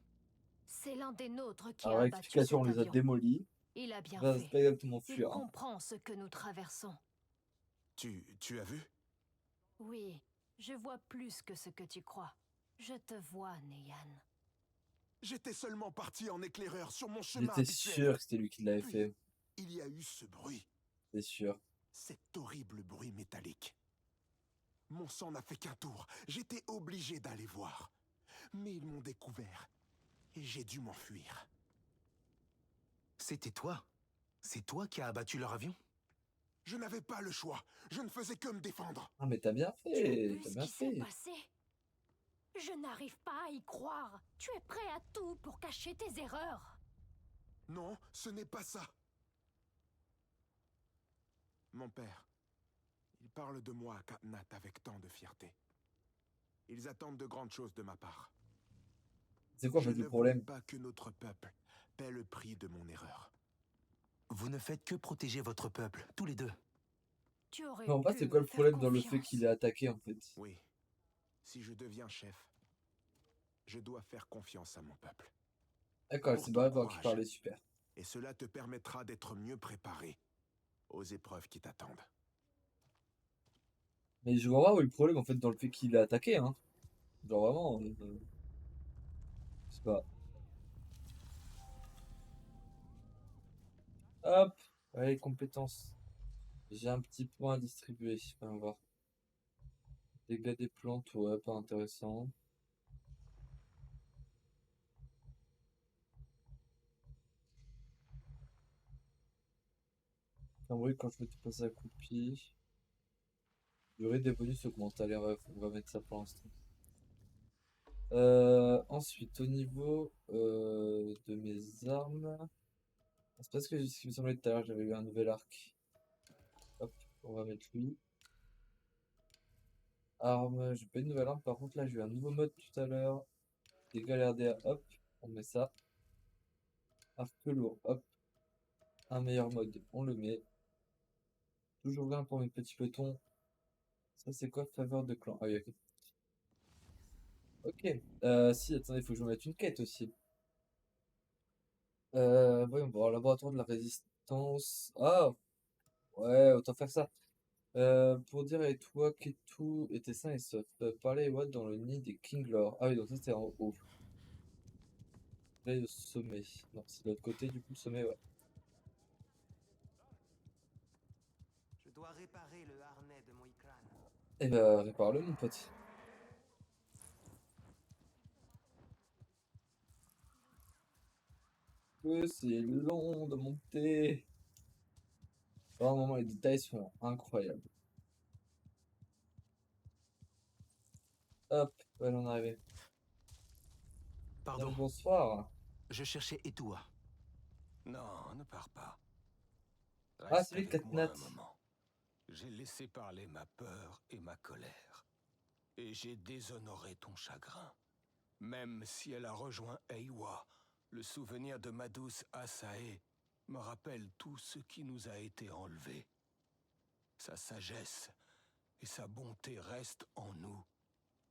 C'est l'un des nôtres qui Alors, a abattu cet rectification, on les a avion. démolis. Il a bien Bah, fait. c'est pas exactement Il fuir, hein. comprend ce que nous traversons. Tu as vu? Oui, je vois plus que ce que tu crois. Je te vois, Neyan. J'étais seulement parti en éclaireur sur mon chemin J'étais habituel. sûr que c'était lui qui l'avait Puis, fait. il y a eu ce bruit, C'est sûr. cet horrible bruit métallique. Mon sang n'a fait qu'un tour. J'étais obligé d'aller voir. Mais ils m'ont découvert et j'ai dû m'enfuir. C'était toi? C'est toi qui as abattu leur avion? Je n'avais pas le choix. Je ne faisais que me défendre. Ah, mais t'as bien Tu as fait. vu T'as ce bien qui s'est fait. passé? Je n'arrive pas à y croire. Tu es prêt à tout pour cacher tes erreurs. Non, ce n'est pas ça. Mon père, il parle de moi à Katnat avec tant de fierté. Ils attendent de grandes choses de ma part. C'est quoi en Je fait le ne voulais problème? pas que notre peuple paie le prix de mon erreur. Vous ne faites que protéger votre peuple, tous les deux. Tu aurais Mais en fait, pu c'est quoi me le faire problème dans le fait confiance. qu'il est attaqué en fait? Oui, si je deviens chef, je dois faire confiance à mon peuple. D'accord, Pour c'est ton Barrett qui courage. parlait super. Et cela te permettra d'être mieux préparé aux épreuves qui t'attendent. Mais je vois pas où est le problème en fait dans le fait qu'il est attaqué, hein. Genre vraiment. Je sais pas. Hop. Allez, compétences. J'ai un petit point à distribuer. On va voir. Dégâts des plantes, ouais, pas intéressant. En vrai, quand je vais te passer accroupi. Durée des bonus augmente. Allez, on va mettre ça pour l'instant. Ensuite, au niveau de mes armes. C'est parce que ce qui me semblait tout à l'heure, j'avais eu un nouvel arc. Hop, on va mettre lui. Arme, j'ai pas une nouvelle arme. Par contre, là, j'ai eu un nouveau mode tout à l'heure. Dégâts RDA, hop, on met ça. Arc lourd, hop. Un meilleur mode, on le met. Toujours rien pour mes petits petons. Ça, c'est quoi? Faveur de clan. Ah oui, ok. Ok. Si, attendez, il faut que je me mette une quête aussi. Voyons voir. Laboratoire de la résistance. Ah, ouais, autant faire ça. Pour dire et toi Ketu était sain et sauf. Parler et Watt dans le nid des Kinglor. Ah oui, donc ça c'était en haut. Là, le sommet. Non, c'est de l'autre côté, du coup, le sommet, ouais. Je dois réparer le harnais de mon Ikran. Eh ben, répare-le, mon pote. Que c'est long de monter. Vraiment, les détails sont incroyables. Hop, ouais, on est arrivé. Bien le Pardon, bonsoir. je cherchais Etua. Non, ne pars pas. Ah, Reste c'est lui, avec moi Katnat. un moment. J'ai laissé parler ma peur et ma colère. Et j'ai déshonoré ton chagrin. Même si elle a rejoint Eywa, le souvenir de ma douce Asae me rappelle tout ce qui nous a été enlevé. Sa sagesse et sa bonté restent en nous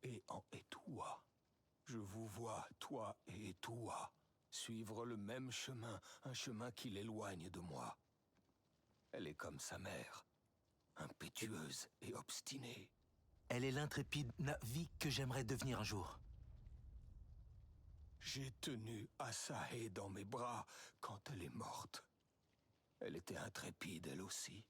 et en Etua. Je vous vois, toi et Etua, suivre le même chemin, un chemin qui l'éloigne de moi. Elle est comme sa mère, impétueuse et obstinée. Elle est l'intrépide Na'vi que j'aimerais devenir un jour. J'ai tenu Asae dans mes bras quand elle est morte. Elle était intrépide, elle aussi.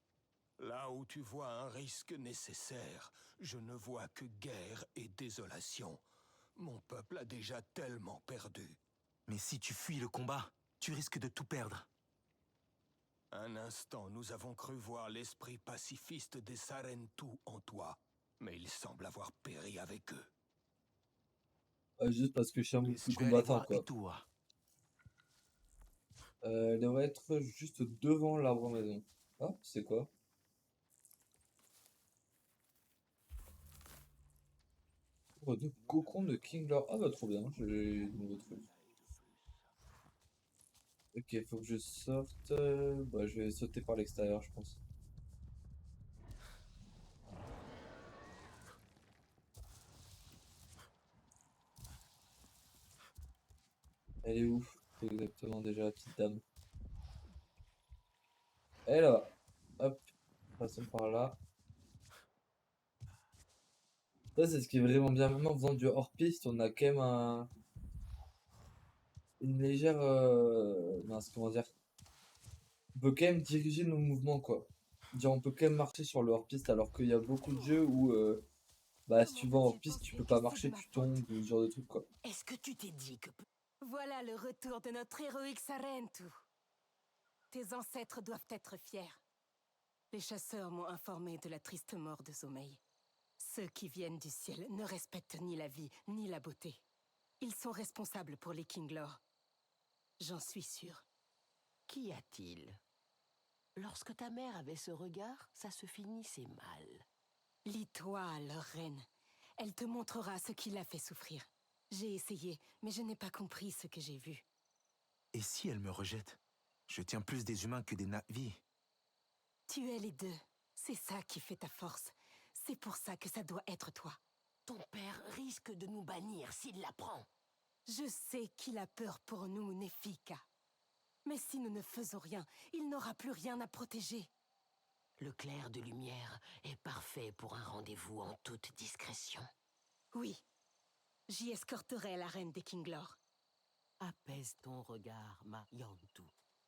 Là où tu vois un risque nécessaire, je ne vois que guerre et désolation. Mon peuple a déjà tellement perdu. Mais si tu fuis le combat, tu risques de tout perdre. Un instant, nous avons cru voir l'esprit pacifiste des Sarentu en toi. Mais il semble avoir péri avec eux. Juste parce que je suis un peu plus Je vais aller combattant, voir quoi. Etua. Elle devrait être juste devant l'arbre maison. Ah, c'est quoi? Oh, de cocon de King Lord. Ah bah trop bien, j'ai de nouveaux trucs. Ok, faut que je sorte. Bah, je vais sauter par l'extérieur, je pense. Elle est où? Exactement déjà la petite dame. Elle est là. Hop, passons par là. Ça, c'est ce qui est vraiment bien. Même en faisant du hors-piste, on a quand même une légère. Mince, comment dire? On peut quand même diriger nos mouvements, quoi. Dire, on peut quand même marcher sur le hors-piste, alors qu'il y a beaucoup de jeux où, bah, si tu vas en Comment hors-piste, tu peut-il peux penser pas que c'est marcher, de ma tu faute? tombes, ou ce genre de trucs, quoi. Est-ce que tu t'es dit que... Voilà le retour de notre héroïque Sarentu. Tes ancêtres doivent être fiers. Les chasseurs m'ont informé de la triste mort de Sommeil. Ceux qui viennent du ciel ne respectent ni la vie, ni la beauté. Ils sont responsables pour les Kinglor. J'en suis sûre. Qu'y a-t-il? Lorsque ta mère avait ce regard, ça se finissait mal. Lis-toi, leur reine. Elle te montrera ce qui l'a fait souffrir. J'ai essayé, mais je n'ai pas compris ce que j'ai vu. Et si elle me rejette? Je tiens plus des humains que des Na'vi. Tu es les deux. C'est ça qui fait ta force. C'est pour ça que ça doit être toi. Ton père risque de nous bannir s'il l'apprend. Je sais qu'il a peur pour nous, Nefika. Mais si nous ne faisons rien, il n'aura plus rien à protéger. Le clair de lumière est parfait pour un rendez-vous en toute discrétion. Oui. J'y escorterai la reine des Kinglor. Apaise ton regard, ma Yantu.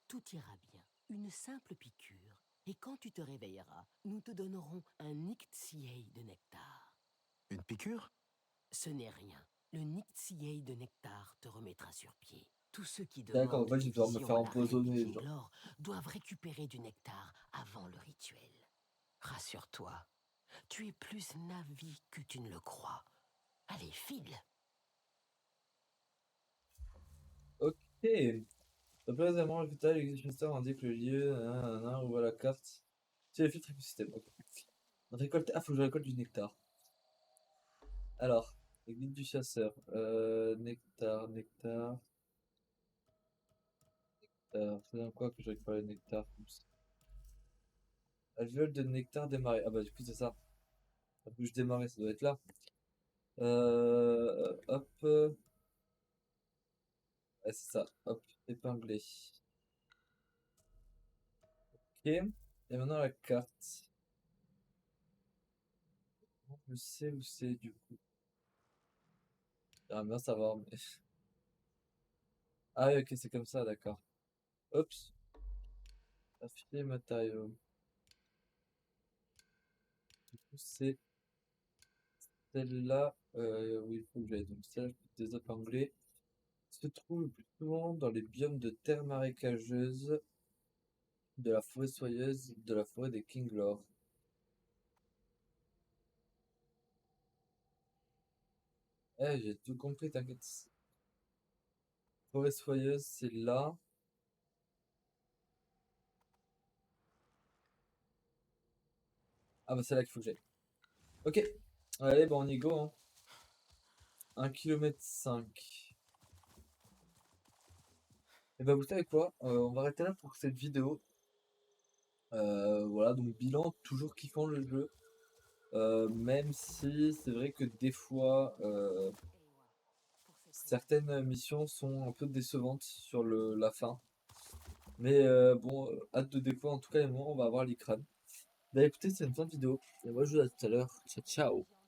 Tout ira bien. Une simple piqûre. Et quand tu te réveilleras, nous te donnerons un Nictsiei de nectar. Une piqûre? Ce n'est rien. Le Nictsiei de nectar te remettra sur pied. Tous ceux qui D'accord, en demandent fait, je une vais devoir me vision faire à la reine des empoisonner, genre. Kinglor doivent récupérer du nectar avant le rituel. Rassure-toi, tu es plus Na'vi que tu ne le crois. Allez, file! Ok. D'après les éléments résultats, l'exécuteur indique le lieu, nanana, ouvre la carte. C'est les filtres écosystème, ok. Récolte... Ah, faut que je récolte du nectar. Alors, le guide du chasseur. Nectar. C'est dans quoi que je récupère le nectar? Oups. Alvéole de nectar démarrer. Ah bah du coup c'est ça. La bouche démarrer, ça doit être là. Hop. Ouais, c'est ça. Hop, épinglé. Ok. Et maintenant la carte. Je sais où c'est du coup. J'aimerais bien savoir, mais... Ah oui, ok, c'est comme ça, d'accord. Oups. Afficher matériaux. Du coup, c'est celle-là. Oui, il faut que j'aille. Donc celle-là, je peux désépingler. Se trouve le plus souvent dans les biomes de terre marécageuse, de la forêt soyeuse, de la forêt des Kinglor. Eh, j'ai tout compris, t'inquiète. Forêt soyeuse, c'est là. Ah bah c'est là qu'il faut que j'aille. Ok. Allez, bah on y go, hein. 1 km 5. Et bah vous savez quoi? On va arrêter là pour cette vidéo. Voilà, donc bilan, toujours kiffant le jeu. Même si c'est vrai que des fois, certaines missions sont un peu décevantes sur la fin. Mais bon, hâte de découvrir en tout cas les moments où on va avoir l'Ikran. Bah écoutez, c'est une fin de vidéo. Et moi je vous dis à tout à l'heure. Ciao ciao.